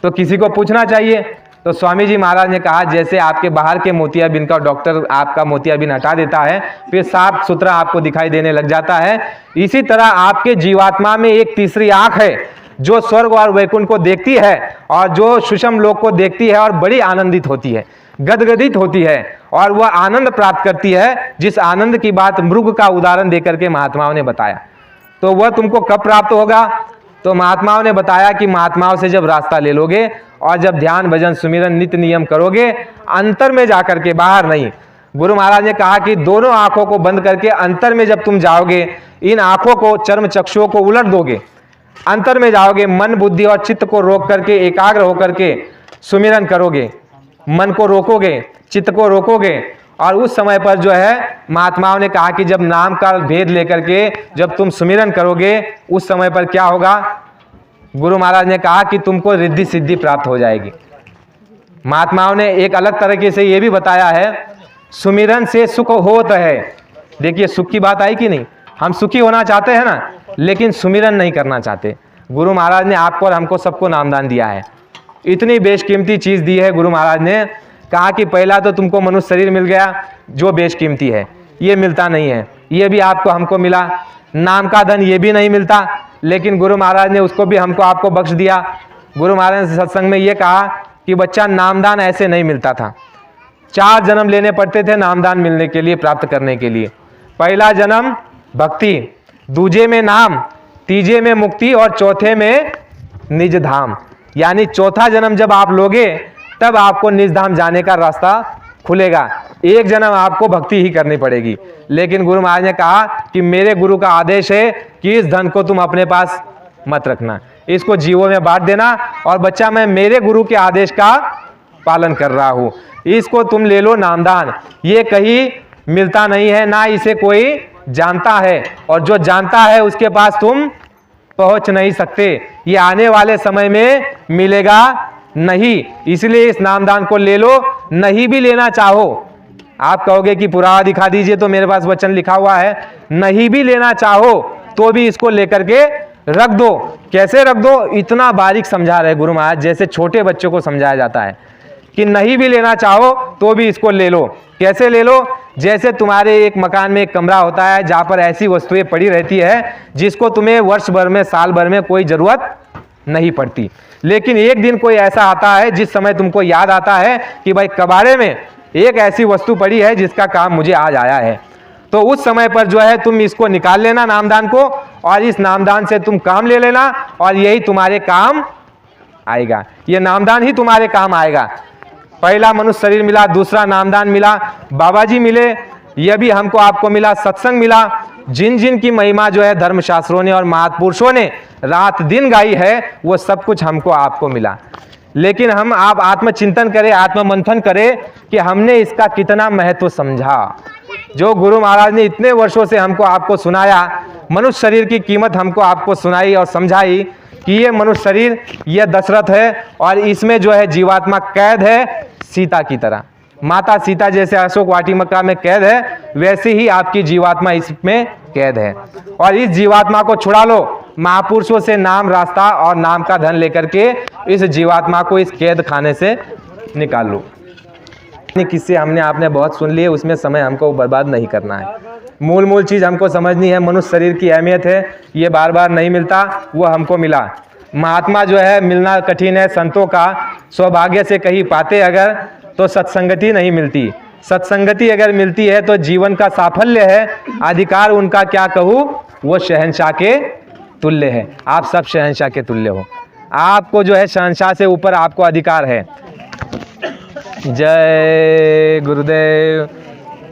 तो किसी को पूछना चाहिए। तो स्वामी जी महाराज ने कहा जैसे आपके बाहर के मोतियाबिंद का डॉक्टर आपका मोतियाबिंद हटा देता है, फिर साफ सुथरा आपको दिखाई देने लग जाता है, इसी तरह आपके जीवात्मा में एक तीसरी आंख है जो स्वर्ग और वैकुंठ को देखती है और जो सुषम लोक को देखती है और बड़ी आनंदित होती है, गदगदित होती है और वह आनंद प्राप्त करती है, जिस आनंद की बात मृग का उदाहरण देकर के महात्माओं ने बताया। तो वह तुमको कब प्राप्त होगा? तो महात्माओं ने बताया कि महात्माओं से जब रास्ता ले लोगे और जब ध्यान भजन सुमिरन नित्य नियम करोगे, अंतर में जाकर के, बाहर नहीं। गुरु महाराज ने कहा कि दोनों आंखों को बंद करके अंतर में जब तुम जाओगे, इन आंखों को, चर्म चक्षुओं को उलट दोगे, अंतर में जाओगे, मन बुद्धि और चित्त को रोक करके एकाग्र होकर के सुमिरन करोगे, मन को रोकोगे, चित्त को रोकोगे, और उस समय पर जो है महात्माओं ने कहा कि जब नाम का भेद लेकर के जब तुम सुमिरन करोगे, उस समय पर क्या होगा? गुरु महाराज ने कहा कि तुमको रिद्धि सिद्धि प्राप्त हो जाएगी। महात्माओं ने एक अलग तरीके से ये भी बताया है, सुमिरन से सुख होता है। देखिए सुख की बात आई कि नहीं? हम सुखी होना चाहते हैं ना, लेकिन सुमिरन नहीं करना चाहते। गुरु महाराज ने आपको और हमको सबको नामदान दिया है, इतनी बेशकीमती चीज दी है। गुरु महाराज ने कहा कि पहला तो तुमको मनुष्य शरीर मिल गया जो बेशकीमती है, ये मिलता नहीं है, ये भी आपको हमको मिला। नाम का धन ये भी नहीं मिलता, लेकिन गुरु महाराज ने उसको भी हमको आपको बख्श दिया। गुरु महाराज ने सत्संग में ये कहा कि बच्चा नामदान ऐसे नहीं मिलता था, 4 जन्म लेने पड़ते थे नामदान मिलने के लिए, प्राप्त करने के लिए। पहला जन्म भक्ति, दूजे में नाम, तीजे में मुक्ति और चौथे में निज धाम। यानी चौथा जन्म जब आप लोगे तब आपको निज धाम जाने का रास्ता खुलेगा। एक जन्म आपको भक्ति ही करनी पड़ेगी। लेकिन गुरु महाराज ने कहा कि मेरे गुरु का आदेश है कि इस धन को तुम अपने पास मत रखना, इसको जीवों में बांट देना। और बच्चा मैं मेरे गुरु के आदेश का पालन कर रहा हूँ। इसको तुम ले लो नामदान। ये कहीं मिलता नहीं है, ना इसे कोई जानता है, और जो जानता है उसके पास तुम पहुंच नहीं सकते। ये आने वाले समय में मिलेगा नहीं, इसलिए इस नामदान को ले लो। नहीं भी लेना चाहो, आप कहोगे कि पुरावा दिखा दीजिए, तो मेरे पास वचन लिखा हुआ है। नहीं भी लेना चाहो तो भी इसको लेकर के रख दो। कैसे रख दो, इतना बारीक समझा रहे गुरु महाराज, जैसे छोटे बच्चों को समझाया जाता है कि नहीं भी लेना चाहो तो भी इसको ले लो। कैसे ले लो, जैसे तुम्हारे एक मकान में एक कमरा होता है जहां पर ऐसी वस्तुएं पड़ी रहती है जिसको तुम्हें वर्ष भर में, साल भर में कोई जरूरत नहीं पड़ती, लेकिन एक दिन कोई ऐसा आता है जिस समय तुमको याद आता है कि भाई कबाड़े में एक ऐसी वस्तु पड़ी है जिसका काम मुझे आज आया है, तो उस समय पर जो है तुम इसको निकाल लेना नामदान को, और इस नामदान से तुम काम ले लेना, और यही तुम्हारे काम आएगा। ये नामदान ही तुम्हारे काम आएगा। पहला मनुष्य शरीर मिला, दूसरा नामदान मिला, बाबा जी मिले, यह भी हमको आपको मिला, सत्संग मिला, जिन जिन की महिमा जो है धर्मशास्त्रों ने और महापुरुषों ने रात दिन गाई है, वो सब कुछ हमको आपको मिला। लेकिन हम आप आत्मचिंतन करें, आत्ममंथन करें कि हमने इसका कितना महत्व समझा। जो गुरु महाराज ने इतने वर्षों से हमको आपको सुनाया, मनुष्य शरीर की कीमत हमको आपको सुनाई और समझाई कि ये मनुष्य शरीर, ये दशरथ है, और इसमें जो है जीवात्मा कैद है सीता की तरह। माता सीता जैसे अशोक वाटिका में कैद है, वैसे ही आपकी जीवात्मा इसमें कैद है, और इस जीवात्मा को छुड़ा लो। महापुरुषों से नाम, रास्ता और नाम का धन लेकर के इस जीवात्मा को इस कैद खाने से निकाल लो। किससे हमने आपने बहुत सुन लिए, उसमें समय हमको बर्बाद नहीं करना है। मूल चीज़ हमको समझनी है, मनुष्य शरीर की अहमियत है, ये बार बार नहीं मिलता, वो हमको मिला। महात्मा जो है मिलना कठिन है, संतों का सौभाग्य से कहीं पाते अगर, तो सत्संगति नहीं मिलती। सत्संगति अगर मिलती है तो जीवन का साफल्य है। अधिकार उनका क्या कहूँ, वो शहंशाह के तुल्य है। आप सब शहंशाह के तुल्य हो, आपको जो है शहंशाह से ऊपर आपको अधिकार है। जय गुरुदेव।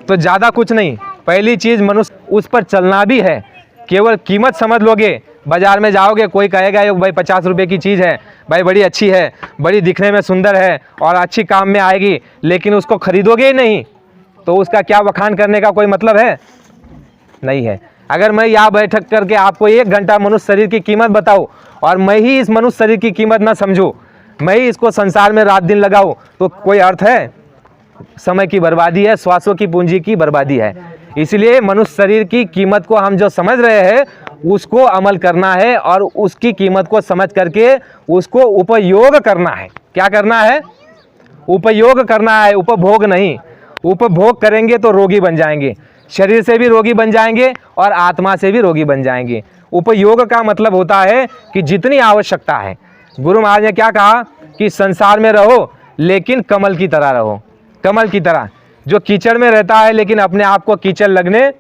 तो ज़्यादा कुछ नहीं, पहली चीज़ मनुष्य उस पर चलना भी है। केवल कीमत समझ लोगे, बाजार में जाओगे, कोई कहेगा ये भाई 50 रुपये की चीज़ है, भाई बड़ी अच्छी है, बड़ी दिखने में सुंदर है और अच्छी काम में आएगी, लेकिन उसको खरीदोगे ही नहीं, तो उसका क्या बखान करने का कोई मतलब है? नहीं है। अगर मैं यहाँ बैठक करके आपको 1 घंटा मनुष्य शरीर की कीमत बताऊँ और मैं ही इस मनुष्य शरीर की कीमत ना समझूँ, मैं ही इसको संसार में रात दिन लगाऊँ, तो कोई अर्थ है? समय की बर्बादी है, श्वासों की पूंजी की बर्बादी है। इसलिए मनुष्य शरीर की कीमत को हम जो समझ रहे हैं उसको अमल करना है, और उसकी कीमत को समझ करके उसको उपयोग करना है। क्या करना है? उपयोग करना है, उपभोग नहीं। उपभोग करेंगे तो रोगी बन जाएंगे, शरीर से भी रोगी बन जाएंगे और आत्मा से भी रोगी बन जाएंगे। उपयोग का मतलब होता है कि जितनी आवश्यकता है। गुरु महाराज ने क्या कहा कि संसार में रहो लेकिन कमल की तरह रहो। कमल की तरह जो कीचड़ में रहता है लेकिन अपने आप को कीचड़ लगने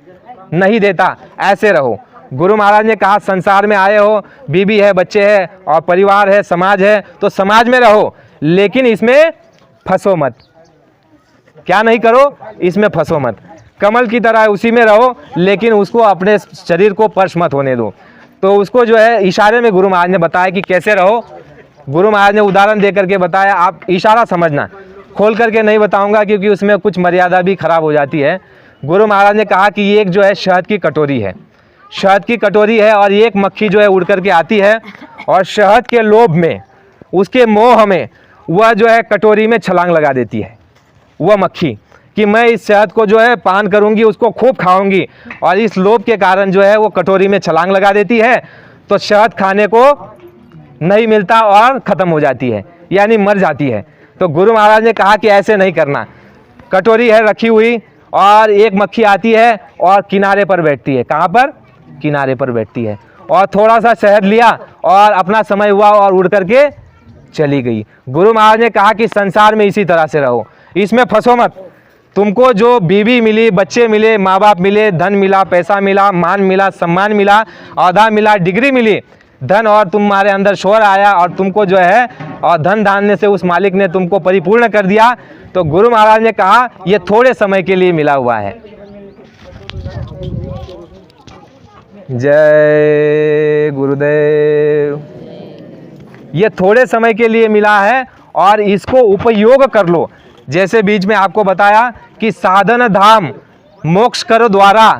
नहीं देता, ऐसे रहो। गुरु महाराज ने कहा संसार में आए हो, बीवी है, बच्चे हैं और परिवार है, समाज है, तो समाज में रहो लेकिन इसमें फंसो मत। क्या नहीं करो? इसमें फंसो मत। कमल की तरह उसी में रहो लेकिन उसको अपने शरीर को स्पर्श मत होने दो। तो उसको जो है इशारे में गुरु महाराज ने बताया कि कैसे रहो। गुरु महाराज ने उदाहरण दे करके बताया, आप इशारा समझना, खोल करके नहीं बताऊंगा क्योंकि उसमें कुछ मर्यादा भी खराब हो जाती है। गुरु महाराज ने कहा कि एक जो है शहद की कटोरी है, शहद की कटोरी है, और एक मक्खी जो है उड़ करके आती है और शहद के लोभ में, उसके मोह में वह जो है कटोरी में छलांग लगा देती है वह मक्खी, कि मैं इस शहद को जो है पान करूंगी, उसको खूब खाऊंगी, और इस लोभ के कारण जो है वो कटोरी में छलांग लगा देती है, तो शहद खाने को नहीं मिलता और ख़त्म हो जाती है, यानी मर जाती है। तो गुरु महाराज ने कहा कि ऐसे नहीं करना। कटोरी है रखी हुई और एक मक्खी आती है और किनारे पर बैठती है। कहाँ पर? किनारे पर बैठती है, और थोड़ा सा शहद लिया और अपना समय हुआ और उड़ करके चली गई। गुरु महाराज ने कहा कि संसार में इसी तरह से रहो, इसमें फंसो मत। तुमको जो बीवी मिली, बच्चे मिले, माँ बाप मिले, धन मिला, पैसा मिला, मान मिला, सम्मान मिला, औहदा मिला, डिग्री मिली, धन, और तुम्हारे अंदर शोर आया और तुमको जो है और धन धान्य से उस मालिक ने तुमको परिपूर्ण कर दिया, तो गुरु महाराज ने कहा ये थोड़े समय के लिए मिला हुआ है। जय गुरुदेव। ये थोड़े समय के लिए मिला है और इसको उपयोग कर लो। जैसे बीच में आपको बताया कि साधन धाम मोक्ष कर द्वारा,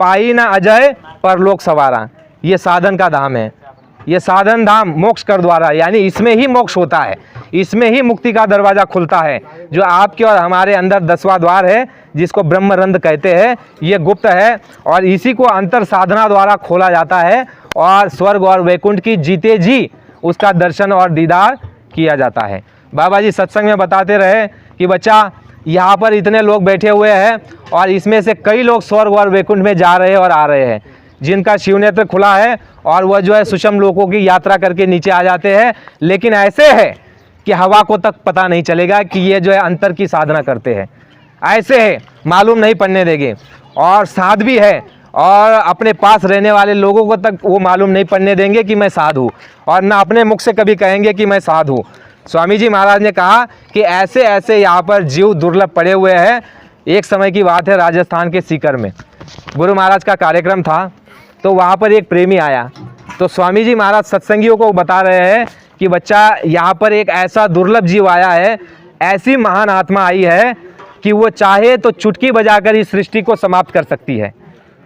पाई न अजय परलोक सवारा। ये साधन का धाम है, ये साधन धाम मोक्ष कर द्वारा, यानी इसमें ही मोक्ष होता है, इसमें ही मुक्ति का दरवाजा खुलता है। जो आपके और हमारे अंदर 10वां द्वार है, जिसको ब्रह्मरंध्र कहते हैं, ये गुप्त है और इसी को अंतर साधना द्वारा खोला जाता है और स्वर्ग और वैकुंठ की जीते जी उसका दर्शन और दीदार किया जाता है। बाबा जी सत्संग में बताते रहे कि बच्चा, यहाँ पर इतने लोग बैठे हुए हैं और इसमें से कई लोग स्वर्ग और वैकुंठ में जा रहे हैं और आ रहे हैं, जिनका शिव नेत्र खुला है और वह जो है सुषम लोकों की यात्रा करके नीचे आ जाते हैं। लेकिन ऐसे है कि हवा को तक पता नहीं चलेगा कि ये जो है अंतर की साधना करते हैं, ऐसे है, मालूम नहीं पड़ने देंगे। और साध भी है और अपने पास रहने वाले लोगों को तक वो मालूम नहीं पड़ने देंगे कि मैं साधु हूँ, और ना अपने मुख से कभी कहेंगे कि मैं साधु हूँ। स्वामी जी महाराज ने कहा कि ऐसे ऐसे यहाँ पर जीव दुर्लभ पड़े हुए हैं। एक समय की बात है, राजस्थान के सीकर में गुरु महाराज का कार्यक्रम था, तो वहाँ पर एक प्रेमी आया। तो स्वामी जी महाराज सत्संगियों को बता रहे हैं कि बच्चा, यहाँ पर एक ऐसा दुर्लभ जीव आया है, ऐसी महान आत्मा आई है कि वो चाहे तो चुटकी बजाकर इस सृष्टि को समाप्त कर सकती है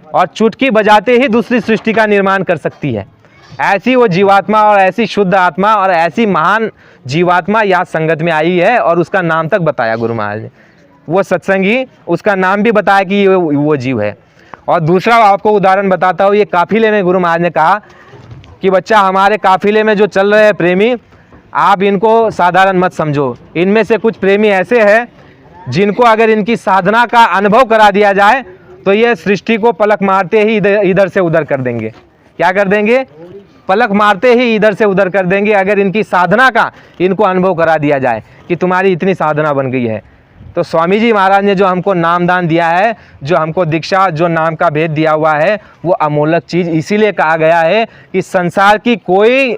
और चुटकी बजाते ही दूसरी सृष्टि का निर्माण कर सकती है। ऐसी वो जीवात्मा और ऐसी शुद्ध आत्मा और ऐसी महान जीवात्मा यहाँ संगत में आई है, और उसका नाम तक बताया गुरु महाराज ने। वो सत्संगी उसका नाम भी बताया कि ये वो जीव है। और दूसरा आपको उदाहरण बताता हूँ, ये काफिले में गुरु महाराज ने कहा कि बच्चा, हमारे काफिले में जो चल रहे हैं प्रेमी, आप इनको साधारण मत समझो। इनमें से कुछ प्रेमी ऐसे हैं जिनको अगर इनकी साधना का अनुभव करा दिया जाए तो ये सृष्टि को पलक मारते ही इधर से उधर कर देंगे। क्या कर देंगे? पलक मारते ही इधर से उधर कर देंगे, अगर इनकी साधना का इनको अनुभव करा दिया जाए कि तुम्हारी इतनी साधना बन गई है। तो स्वामी जी महाराज ने जो हमको नामदान दिया है, जो हमको दीक्षा, जो नाम का भेद दिया हुआ है, वो अमूल्य चीज़ इसीलिए कहा गया है कि संसार की कोई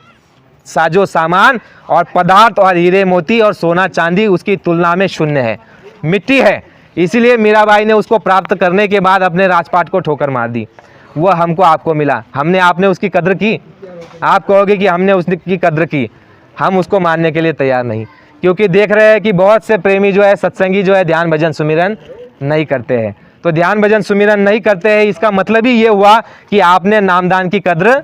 साजो सामान और पदार्थ और हीरे मोती और सोना चांदी उसकी तुलना में शून्य है, मिट्टी है। इसीलिए मीराबाई ने उसको प्राप्त करने के बाद अपने राजपाट को ठोकर मार दी। वह हमको आपको मिला, आपने उसकी कद्र की? आप कहोगे कि हमने उसकी कद्र की, हम उसको मानने के लिए तैयार नहीं, क्योंकि देख रहे हैं कि बहुत से प्रेमी जो है, सत्संगी जो है, ध्यान भजन सुमिरन नहीं करते हैं। तो ध्यान भजन सुमिरन नहीं करते हैं, इसका मतलब ही ये हुआ कि आपने नामदान की कद्र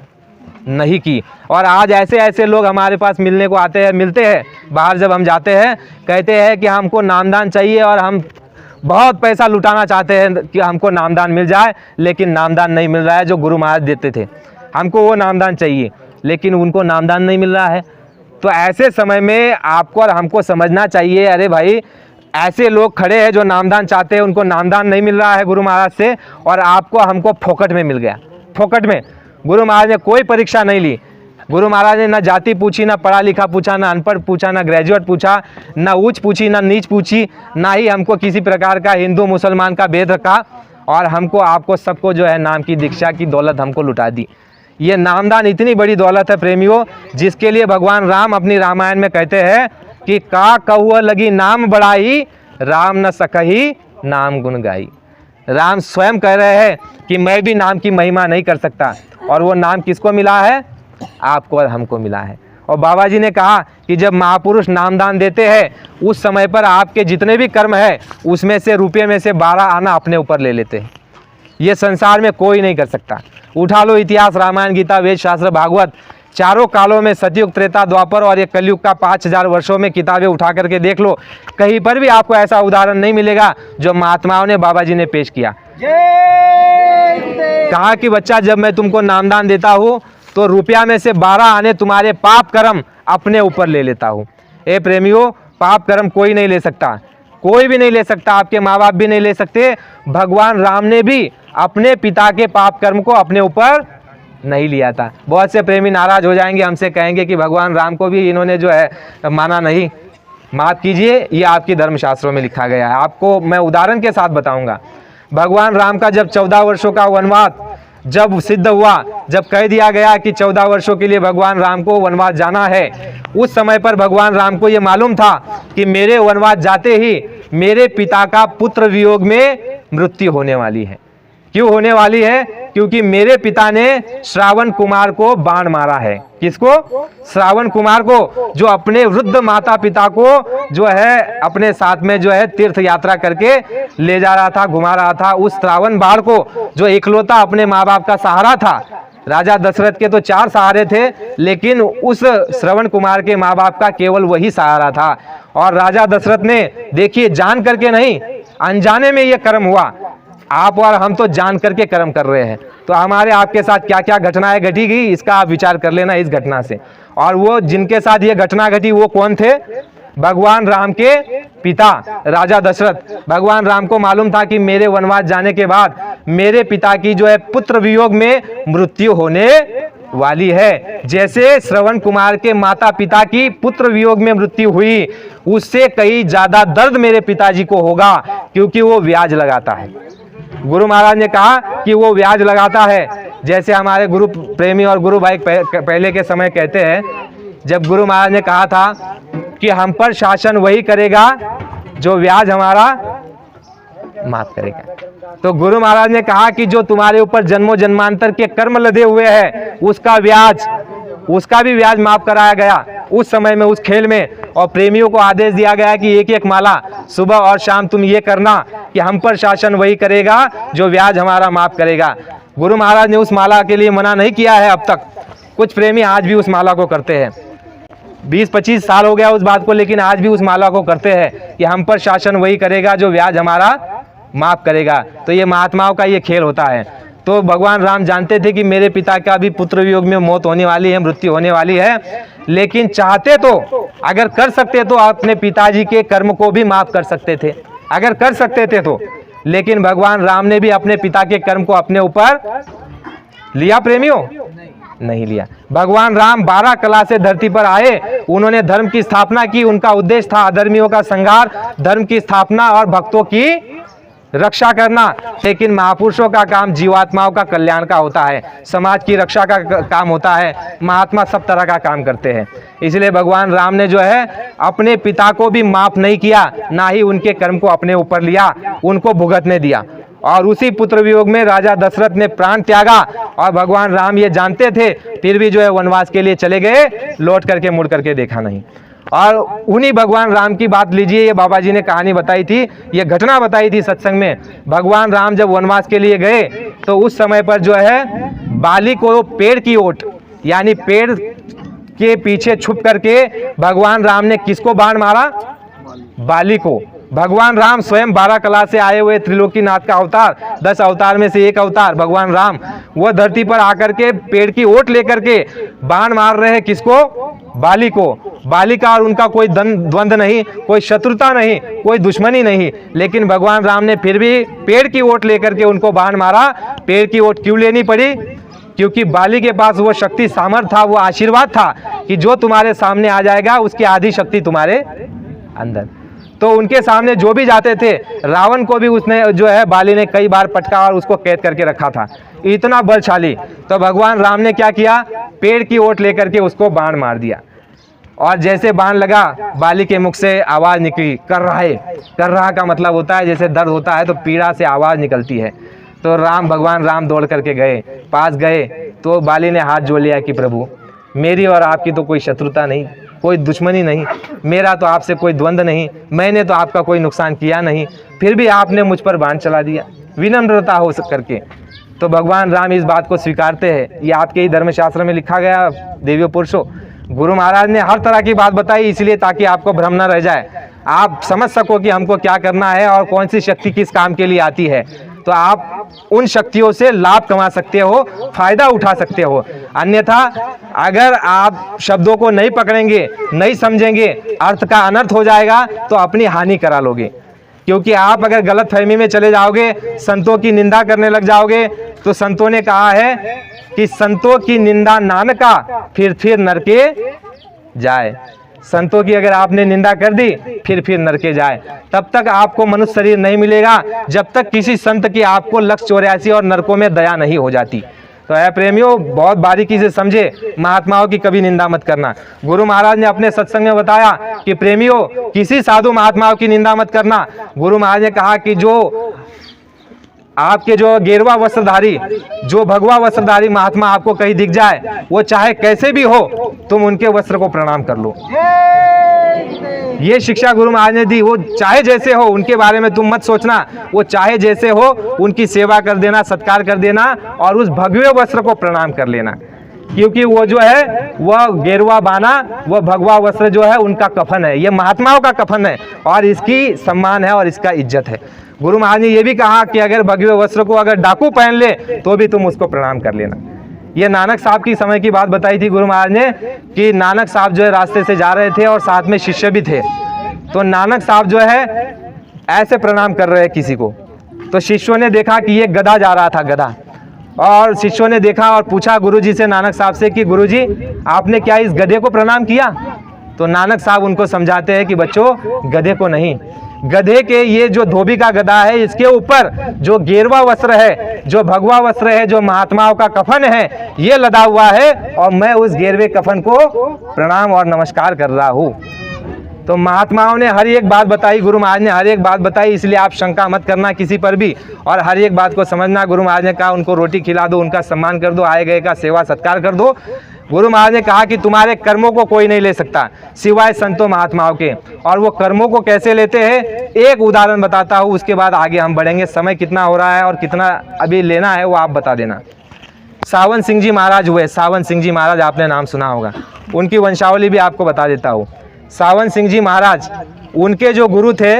नहीं की। और आज ऐसे ऐसे लोग हमारे पास मिलने को आते हैं, मिलते हैं, बाहर जब हम जाते हैं कहते हैं कि हमको नामदान चाहिए और हम बहुत पैसा लुटाना चाहते हैं कि हमको नामदान मिल जाए, लेकिन नामदान नहीं मिल रहा है जो गुरु महाराज देते थे। हमको वो नामदान चाहिए, लेकिन उनको नामदान नहीं मिल रहा है। तो ऐसे समय में आपको और हमको समझना चाहिए, अरे भाई, ऐसे लोग खड़े हैं जो नामदान चाहते हैं, उनको नामदान नहीं मिल रहा है गुरु महाराज से, और आपको हमको फोकट में मिल गया। फोकट में गुरु महाराज ने कोई परीक्षा नहीं ली। गुरु महाराज ने ना जाति पूछी, ना पढ़ा लिखा पूछा, ना अनपढ़ पूछा, ना ग्रेजुएट पूछा, ना ऊंच पूछी, ना नीच पूछी, ना ही हमको किसी प्रकार का हिंदू मुसलमान का भेद रखा, और हमको आपको सबको जो है नाम की दीक्षा की दौलत हमको लुटा दी। ये नामदान इतनी बड़ी दौलत है प्रेमियों, जिसके लिए भगवान राम अपनी रामायण में कहते हैं कि का कहुआ लगी नाम बढ़ाई, राम न सकही नाम गुण गाई। राम स्वयं कह रहे हैं कि मैं भी नाम की महिमा नहीं कर सकता, और वो नाम किसको मिला है? आपको और हमको मिला है। और बाबा जी ने कहा कि जब महापुरुष नामदान देते हैं, उस समय पर आपके जितने भी कर्म है उसमें से रुपये में से 12 आना अपने ऊपर ले लेते हैं। ये संसार में कोई नहीं कर सकता। उठा लो इतिहास, रामायण, गीता, वेद, शास्त्र, भागवत, चारों कालों में, सतयुग, त्रेता, द्वापर और ये कलयुग का 5000 वर्षों में किताबें उठा करके देख लो, कहीं पर भी आपको ऐसा उदाहरण नहीं मिलेगा जो महात्माओं ने, बाबा जी ने पेश किया। कहा कि बच्चा, जब मैं तुमको नामदान देता हूँ तो रुपया में से 12 आने तुम्हारे पाप कर्म अपने ऊपर ले लेता हूँ। ए प्रेमियों, पाप कर्म कोई नहीं ले सकता, कोई भी नहीं ले सकता, आपके माँ बाप भी नहीं ले सकते। भगवान राम ने भी अपने पिता के पाप कर्म को अपने ऊपर नहीं लिया था। बहुत से प्रेमी नाराज हो जाएंगे, हमसे कहेंगे कि भगवान राम को भी इन्होंने जो है माना नहीं। माफ़ कीजिए, ये आपकी धर्मशास्त्रों में लिखा गया है। आपको मैं उदाहरण के साथ बताऊंगा। भगवान राम का जब 14 वर्षों का वनवास जब सिद्ध हुआ, जब कह दिया गया कि 14 वर्षों के लिए भगवान राम को वनवास जाना है, उस समय पर भगवान राम को ये मालूम था कि मेरे वनवास जाते ही मेरे पिता का पुत्र वियोग में मृत्यु होने वाली है। क्यों होने वाली है? क्योंकि मेरे पिता ने श्रावण कुमार को बाण मारा है। किसको? श्रावण कुमार को, जो अपने वृद्ध माता पिता को जो है अपने साथ में जो है तीर्थ यात्रा करके ले जा रहा था, घुमा रहा था। उस श्रावण बाण को, जो इकलौता अपने माँ बाप का सहारा था, राजा दशरथ के तो 4 सहारे थे, लेकिन उस श्रवण कुमार के माँ बाप का केवल वही सहारा था। और राजा दशरथ ने, देखिए, जान करके नहीं, अनजाने में यह कर्म हुआ। आप और हम तो जान करके कर्म कर रहे हैं, तो हमारे आपके साथ क्या क्या घटनाएं घटी गई, इसका आप विचार कर लेना इस घटना से। और वो जिनके साथ ये घटना घटी वो कौन थे? भगवान राम के पिता राजा दशरथ। भगवान राम को मालूम था कि मेरे वनवास जाने के बाद मेरे पिता की जो है पुत्र वियोग में मृत्यु होने वाली है। जैसे श्रवण कुमार के माता पिता की पुत्र वियोग में मृत्यु हुई, उससे कहीं ज्यादा दर्द मेरे पिताजी को होगा, क्योंकि वो ब्याज लगाता है। गुरु महाराज ने कहा कि वो ब्याज लगाता है। जैसे हमारे गुरु प्रेमी और गुरु भाई पहले के समय कहते हैं, जब गुरु महाराज ने कहा था कि हम पर शासन वही करेगा जो ब्याज हमारा माफ करेगा, तो गुरु महाराज ने कहा कि जो तुम्हारे ऊपर जन्मों जन्मांतर के कर्म लदे हुए हैं, उसका भी ब्याज माफ कराया गया उस समय में, उस खेल में। और प्रेमियों को आदेश दिया गया कि एक एक माला सुबह और शाम तुम ये करना कि हम पर शासन वही करेगा जो ब्याज हमारा माफ करेगा। गुरु महाराज ने उस माला के लिए मना नहीं किया है अब तक। कुछ प्रेमी आज भी उस माला को करते हैं, 20-25 साल हो गया उस बात को, लेकिन आज भी उस माला को करते हैं कि हम पर शासन वही करेगा जो ब्याज हमारा माफ करेगा। तो ये महात्माओं का ये खेल होता है। तो भगवान राम जानते थे कि मेरे पिता का भी पुत्र वियोग में मौत होने वाली है, मृत्यु होने वाली है, लेकिन चाहते तो, अगर कर सकते तो अपने पिताजी के कर्म को भी माफ कर सकते थे, अगर कर सकते थे तो। लेकिन भगवान राम ने भी अपने पिता के कर्म को अपने ऊपर लिया प्रेमियों? नहीं लिया। भगवान राम 12 कला से धरती पर आए, उन्होंने धर्म की स्थापना की। उनका उद्देश्य था अधर्मियों का संहार, धर्म की स्थापना और भक्तों की रक्षा करना। लेकिन महापुरुषों का काम जीवात्माओं का कल्याण का होता है, समाज की रक्षा का काम होता है। महात्मा सब तरह का काम करते हैं। इसलिए भगवान राम ने जो है अपने पिता को भी माफ नहीं किया, ना ही उनके कर्म को अपने ऊपर लिया, उनको भुगतने दिया। और उसी पुत्र वियोग में राजा दशरथ ने प्राण त्यागा। और भगवान राम ये जानते थे, फिर भी जो है वनवास के लिए चले गए, लौट करके मुड़ करके देखा नहीं। और उन्हीं भगवान राम की बात लीजिए, ये बाबा जी ने कहानी बताई थी, ये घटना बताई थी सत्संग में। भगवान राम जब वनवास के लिए गए तो उस समय पर जो है बाली को पेड़ की ओट, यानी पेड़ के पीछे छुप करके भगवान राम ने किसको बाण मारा? बाली को। भगवान राम स्वयं 12 कला से आए हुए त्रिलोकीनाथ का अवतार, 10 अवतार में से एक अवतार भगवान राम, वह धरती पर आकर के पेड़ की ओट लेकर के बाण मार रहे हैं किसको? बाली को। बाली का और उनका कोई द्वंद्व नहीं, कोई शत्रुता नहीं, कोई दुश्मनी नहीं, लेकिन भगवान राम ने फिर भी पेड़ की ओट लेकर के उनको बाण मारा। पेड़ की ओट क्यों लेनी पड़ी? क्योंकि बाली के पास वो शक्ति सामर्थ था, वो आशीर्वाद था कि जो तुम्हारे सामने आ जाएगा उसकी आधी शक्ति तुम्हारे अंदर। तो उनके सामने जो भी जाते थे, रावण को भी उसने जो है बाली ने कई बार पटका और उसको कैद करके रखा था, इतना बलशाली। तो भगवान राम ने क्या किया? पेड़ की ओट लेकर के उसको बाण मार दिया। और जैसे बाण लगा, बाली के मुख से आवाज निकली, कर रहा है। कर रहा का मतलब होता है जैसे दर्द होता है तो पीड़ा से आवाज निकलती है। तो भगवान राम दौड़ करके गए, पास गए तो बाली ने हाथ जोड़ लिया कि प्रभु, मेरी और आपकी तो कोई शत्रुता नहीं, कोई दुश्मनी नहीं, मेरा तो आपसे कोई द्वंद्व नहीं, मैंने तो आपका कोई नुकसान किया नहीं, फिर भी आपने मुझ पर बाण चला दिया, विनम्रता हो करके। तो भगवान राम इस बात को स्वीकारते हैं। ये आपके ही धर्मशास्त्र में लिखा गया, देवियों पुरुषों। गुरु महाराज ने हर तरह की बात बताई, इसलिए ताकि आपको भ्रम न रह जाए, आप समझ सको कि हमको क्या करना है और कौन सी शक्ति किस काम के लिए आती है। तो आप उन शक्तियों से लाभ कमा सकते हो, फायदा उठा सकते हो। अन्यथा अगर आप शब्दों को नहीं पकड़ेंगे, नहीं समझेंगे, अर्थ का अनर्थ हो जाएगा तो अपनी हानि करा लोगे। क्योंकि आप अगर गलत फहमी में चले जाओगे, संतों की निंदा करने लग जाओगे, तो संतों ने कहा है कि संतों की निंदा नानका फिर नरके जाए। संतों की अगर आपने निंदा कर दी, फिर नरके जाए। तब तक आपको मनुष्य शरीर नहीं मिलेगा जब तक किसी संत की आपको 184 और नरकों में दया नहीं हो जाती। तो है प्रेमियों, बहुत बारीकी से समझे, महात्माओं की कभी निंदा मत करना। गुरु महाराज ने अपने सत्संग में बताया कि प्रेमियों, किसी साधु महात्माओं की निंदा मत करना। गुरु महाराज ने कहा कि जो आपके जो गेरुआ वस्त्रधारी, जो भगवा वस्त्रधारी महात्मा आपको कहीं दिख जाए, वो चाहे कैसे भी हो, तुम उनके वस्त्र को प्रणाम कर लो। ये शिक्षा गुरु महाराज ने दी। वो चाहे जैसे हो, उनके बारे में तुम मत सोचना, वो चाहे जैसे हो उनकी सेवा कर देना, सत्कार कर देना और उस भगवे वस्त्र को प्रणाम कर लेना, क्योंकि वो जो है वह गेरुआ बाना, वह भगवा वस्त्र जो है उनका कफन है, ये महात्माओं का कफन है और इसकी सम्मान है और इसका इज्जत है। गुरु महाराज ने ये भी कहा कि अगर भगवे वस्त्र को अगर डाकू पहन ले तो भी तुम उसको प्रणाम कर लेना। ये नानक साहब की समय की बात बताई थी गुरु महाराज ने कि नानक साहब जो है रास्ते से जा रहे थे और साथ में शिष्य भी थे, तो नानक साहब जो है ऐसे प्रणाम कर रहे हैं किसी को, तो शिष्यों ने देखा कि ये गधा जा रहा था, गधा, और शिष्यों ने देखा और पूछा गुरुजी से, नानक साहब से कि गुरुजी आपने क्या इस गधे को प्रणाम किया? तो नानक साहब उनको समझाते हैं कि बच्चों, गधे को नहीं, गधे के ये जो धोबी का गधा है, इसके ऊपर जो गेरुआ वस्त्र है, जो भगवा वस्त्र है, जो महात्माओं का कफन है, ये लदा हुआ है और मैं उस गेरुए कफन को प्रणाम और नमस्कार कर रहा हूँ। तो महात्माओं ने हर एक बात बताई, गुरु महाराज ने हर एक बात बताई, इसलिए आप शंका मत करना किसी पर भी और हर एक बात को समझना। गुरु महाराज ने कहा उनको रोटी खिला दो, उनका सम्मान कर दो, आए गए का सेवा सत्कार कर दो। गुरु महाराज ने कहा कि तुम्हारे कर्मों को कोई नहीं ले सकता सिवाय संतों महात्माओं के, और वो कर्मों को कैसे लेते हैं एक उदाहरण बताता हूँ, उसके बाद आगे हम बढ़ेंगे। समय कितना हो रहा है और कितना अभी लेना है वो आप बता देना। सावन सिंह जी महाराज हुए, सावन सिंह जी महाराज आपने नाम सुना होगा, उनकी वंशावली भी आपको बता देता हूँ। सावन सिंह जी महाराज, उनके जो गुरु थे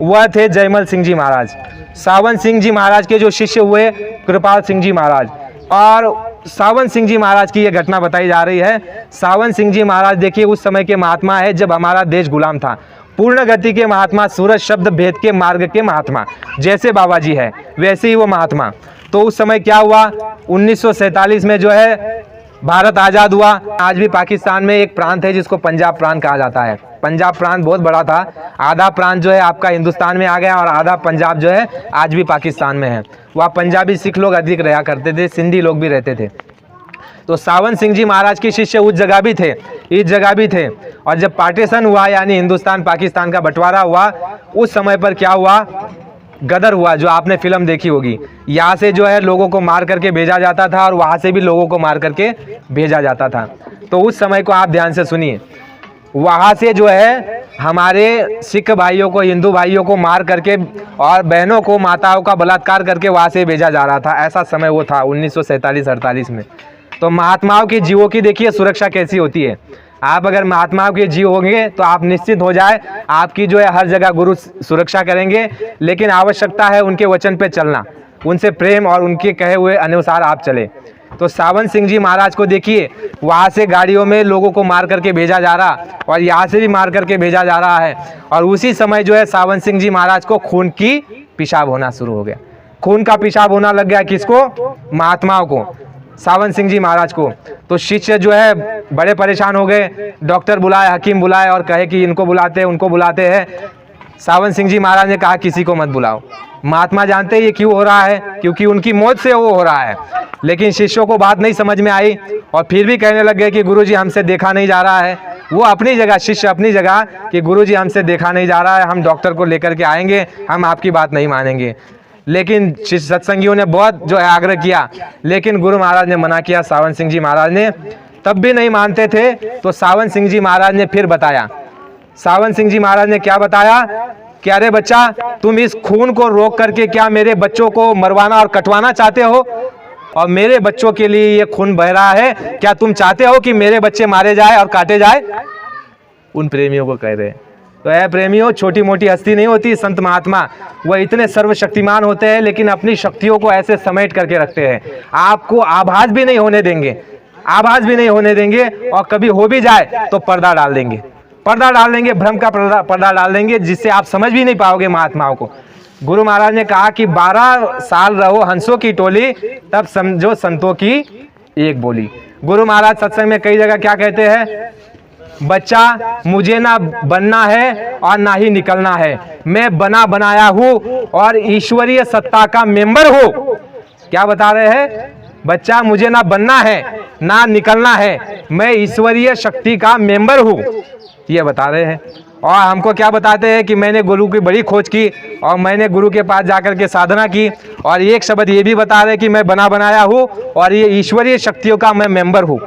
वह थे जयमल सिंह जी महाराज। सावन सिंह जी महाराज के जो शिष्य हुए कृपाल सिंह जी महाराज, और सावन सिंह जी महाराज की यह घटना बताई जा रही है। सावन सिंह जी महाराज देखिए उस समय के महात्मा है जब हमारा देश गुलाम था, पूर्ण गति के महात्मा, सूरज शब्द भेद के मार्ग के महात्मा, जैसे बाबा जी है वैसे ही वो महात्मा। तो उस समय क्या हुआ, 1947 में जो है भारत आज़ाद हुआ। आज भी पाकिस्तान में एक प्रांत है जिसको पंजाब प्रांत कहा जाता है। पंजाब प्रांत बहुत बड़ा था, आधा प्रांत जो है आपका हिंदुस्तान में आ गया और आधा पंजाब जो है आज भी पाकिस्तान में है। वहाँ पंजाबी सिख लोग अधिक रहा करते थे, सिंधी लोग भी रहते थे। तो सावन सिंह जी महाराज के शिष्य उस जगह भी थे, इस जगह भी थे, और जब पार्टीशन हुआ यानी हिंदुस्तान पाकिस्तान का बंटवारा हुआ, उस समय पर क्या हुआ, गदर हुआ, जो आपने फिल्म देखी होगी। यहाँ से जो है लोगों को मार करके भेजा जाता था और वहाँ से भी लोगों को मार करके भेजा जाता था। तो उस समय को आप ध्यान से सुनिए, वहाँ से जो है हमारे सिख भाइयों को, हिंदू भाइयों को मार करके और बहनों को, माताओं का बलात्कार करके वहाँ से भेजा जा रहा था। ऐसा समय वो था 1947-48 में। तो महात्माओं के जीवों की देखिए सुरक्षा कैसी होती है। आप अगर महात्माओं के जीव होंगे तो आप निश्चित हो जाए आपकी जो है हर जगह गुरु सुरक्षा करेंगे, लेकिन आवश्यकता है उनके वचन पे चलना, उनसे प्रेम और उनके कहे हुए अनुसार आप चले। तो सावन सिंह जी महाराज को देखिए, वहाँ से गाड़ियों में लोगों को मार करके भेजा जा रहा और यहाँ से भी मार करके भेजा जा रहा है, और उसी समय जो है सावन सिंह जी महाराज को खून की पेशाब होना शुरू हो गया। खून का पेशाब होना लग गया किसको, महात्माओं को, सावन सिंह जी महाराज को। तो शिष्य जो है बड़े परेशान हो गए, डॉक्टर बुलाए, हकीम बुलाए और कहे कि इनको बुलाते हैं उनको बुलाते हैं। सावन सिंह जी महाराज ने कहा किसी को मत बुलाओ। महात्मा जानते हैं ये क्यों हो रहा है, क्योंकि उनकी मौत से वो हो रहा है। लेकिन शिष्यों को बात नहीं समझ में आई और फिर भी कहने लग गए कि गुरुजी हमसे देखा नहीं जा रहा है। वो अपनी जगह, शिष्य अपनी जगह कि गुरुजी हमसे देखा नहीं जा रहा है, हम डॉक्टर को लेकर के आएंगे, हम आपकी बात नहीं मानेंगे। लेकिन सत्संगियों ने बहुत जो है आग्रह किया, लेकिन गुरु महाराज ने मना किया। सावन सिंह जी महाराज ने तब भी नहीं मानते थे। तो सावन सिंह जी महाराज ने फिर बताया, सावन सिंह जी महाराज ने क्या बताया कि अरे बच्चा, तुम इस खून को रोक करके क्या मेरे बच्चों को मरवाना और कटवाना चाहते हो, और मेरे बच्चों के लिए ये खून बह रहा है, क्या तुम चाहते हो कि मेरे बच्चे मारे जाए और काटे जाए? उन प्रेमियों को कह रहे। तो ऐ प्रेमियों, छोटी मोटी हस्ती नहीं होती संत महात्मा, वह इतने सर्वशक्तिमान होते हैं, लेकिन अपनी शक्तियों को ऐसे समेट करके रखते हैं, आपको आभास भी नहीं होने देंगे, आभास भी नहीं होने देंगे, और कभी हो भी जाए तो पर्दा डाल देंगे, पर्दा डाल देंगे, भ्रम का पर्दा डाल देंगे, जिससे आप समझ भी नहीं पाओगे महात्माओं को। गुरु महाराज ने कहा कि 12 साल रहो हंसों की टोली, तब समझो संतों की एक बोली। गुरु महाराज सत्संग में कई जगह क्या कहते हैं, बच्चा मुझे ना बनना है और ना ही निकलना है, मैं बना बनाया हूँ और ईश्वरीय सत्ता का मेंबर हूँ। क्या बता रहे हैं, बच्चा मुझे ना बनना है ना निकलना है, मैं ईश्वरीय शक्ति का मेंबर हूँ, ये बता रहे हैं। और हमको क्या बताते हैं कि मैंने गुरु की बड़ी खोज की और मैंने गुरु के पास जाकर के साधना की, और एक शब्द ये भी बता रहे कि मैं बना बनाया हूँ और ये ईश्वरीय शक्तियों का मैं मेंबर हूँ,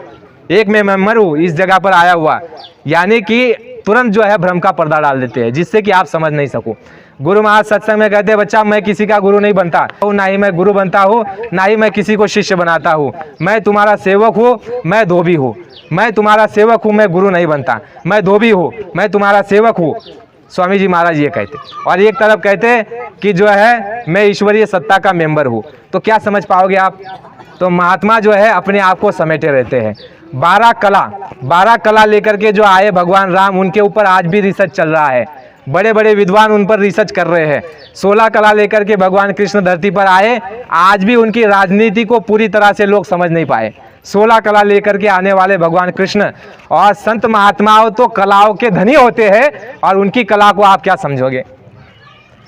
एक मैं मेंबर हूँ इस जगह पर आया हुआ। यानी कि तुरंत जो है भ्रम का पर्दा डाल देते हैं जिससे कि आप समझ नहीं सको। गुरु महाराज सत्संग में कहते हैं, बच्चा मैं किसी का गुरु नहीं बनता, ना ही मैं गुरु बनता हूँ, ना ही मैं किसी को शिष्य बनाता हूँ। मैं तुम्हारा सेवक हूँ, मैं धोबी हूँ। मैं तुम्हारा सेवक हूँ, मैं गुरु नहीं बनता। मैं धोबी हूँ, मैं तुम्हारा सेवक हूँ। स्वामी जी महाराज ये कहते, और एक तरफ कहते कि जो है मैं ईश्वरीय सत्ता का मेंबर हूँ। तो क्या समझ पाओगे आप? तो महात्मा जो है अपने आप को समेटे रहते हैं। 12 कला लेकर के जो आए भगवान राम, उनके ऊपर आज भी रिसर्च चल रहा है, बड़े बड़े विद्वान उन पर रिसर्च कर रहे हैं। 16 कला लेकर के भगवान कृष्ण धरती पर आए, आज भी उनकी राजनीति को पूरी तरह से लोग समझ नहीं पाए। 16 कला लेकर के आने वाले भगवान कृष्ण, और संत महात्माओं तो कलाओं के धनी होते हैं, और उनकी कला को आप क्या समझोगे?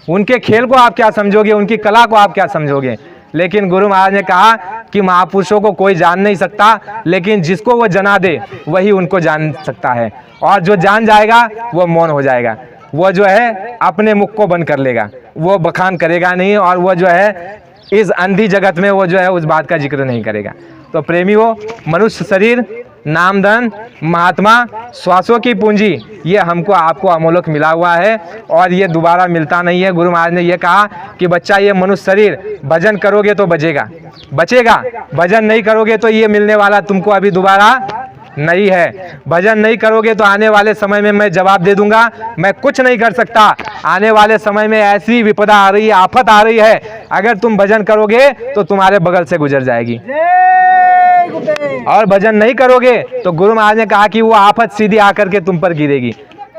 उनके खेल को आप क्या समझोगे? उनकी कला को आप क्या समझोगे? लेकिन गुरु महाराज ने कहा कि महापुरुषों को कोई जान नहीं सकता, लेकिन जिसको वो जना दे वही उनको जान सकता है, और जो जान जाएगा वो मौन हो जाएगा, वो जो है अपने मुख को बंद कर लेगा, वो बखान करेगा नहीं, और वो जो है इस अंधी जगत में वो जो है उस बात का जिक्र नहीं करेगा। तो प्रेमियों, मनुष्य शरीर, नामधन, महात्मा, श्वासों की पूंजी, ये हमको आपको अमोलक मिला हुआ है और ये दोबारा मिलता नहीं है। गुरु महाराज ने ये कहा कि बच्चा ये मनुष्य शरीर भजन करोगे तो बचेगा, भजन नहीं करोगे तो ये मिलने वाला तुमको अभी दोबारा नहीं है। भजन नहीं करोगे तो आने वाले समय में मैं जवाब दे दूंगा, मैं कुछ नहीं कर सकता। आने वाले समय में ऐसी विपदा आ रही है, आफत आ रही है, अगर तुम भजन करोगे तो तुम्हारे बगल से गुजर जाएगी, और भजन नहीं करोगे तो गुरु महाराज ने कहा कि वो आफत सीधी आकर के तुम पर गिरेगी।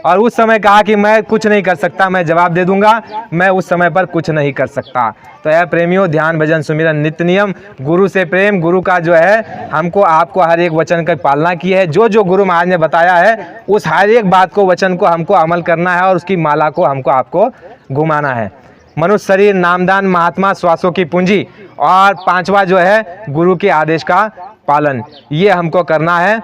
और उस समय कहा कि मैं कुछ नहीं कर सकता, मैं जवाब दे दूंगा, मैं उस समय पर कुछ नहीं कर सकता। तो यह प्रेमियों, ध्यान भजन सुमिरन नित्य नियम, गुरु से प्रेम, गुरु का जो है हमको आपको हर एक वचन की पालना की है। जो जो गुरु महाराज ने बताया है उस हर एक बात को, वचन को हमको अमल करना है, और उसकी माला को हमको आपको घुमाना है। मनुष्य शरीर, नामदान, महात्मा, श्वासों की पूंजी, और 5वां जो है गुरु के आदेश का पालन, ये हमको करना है।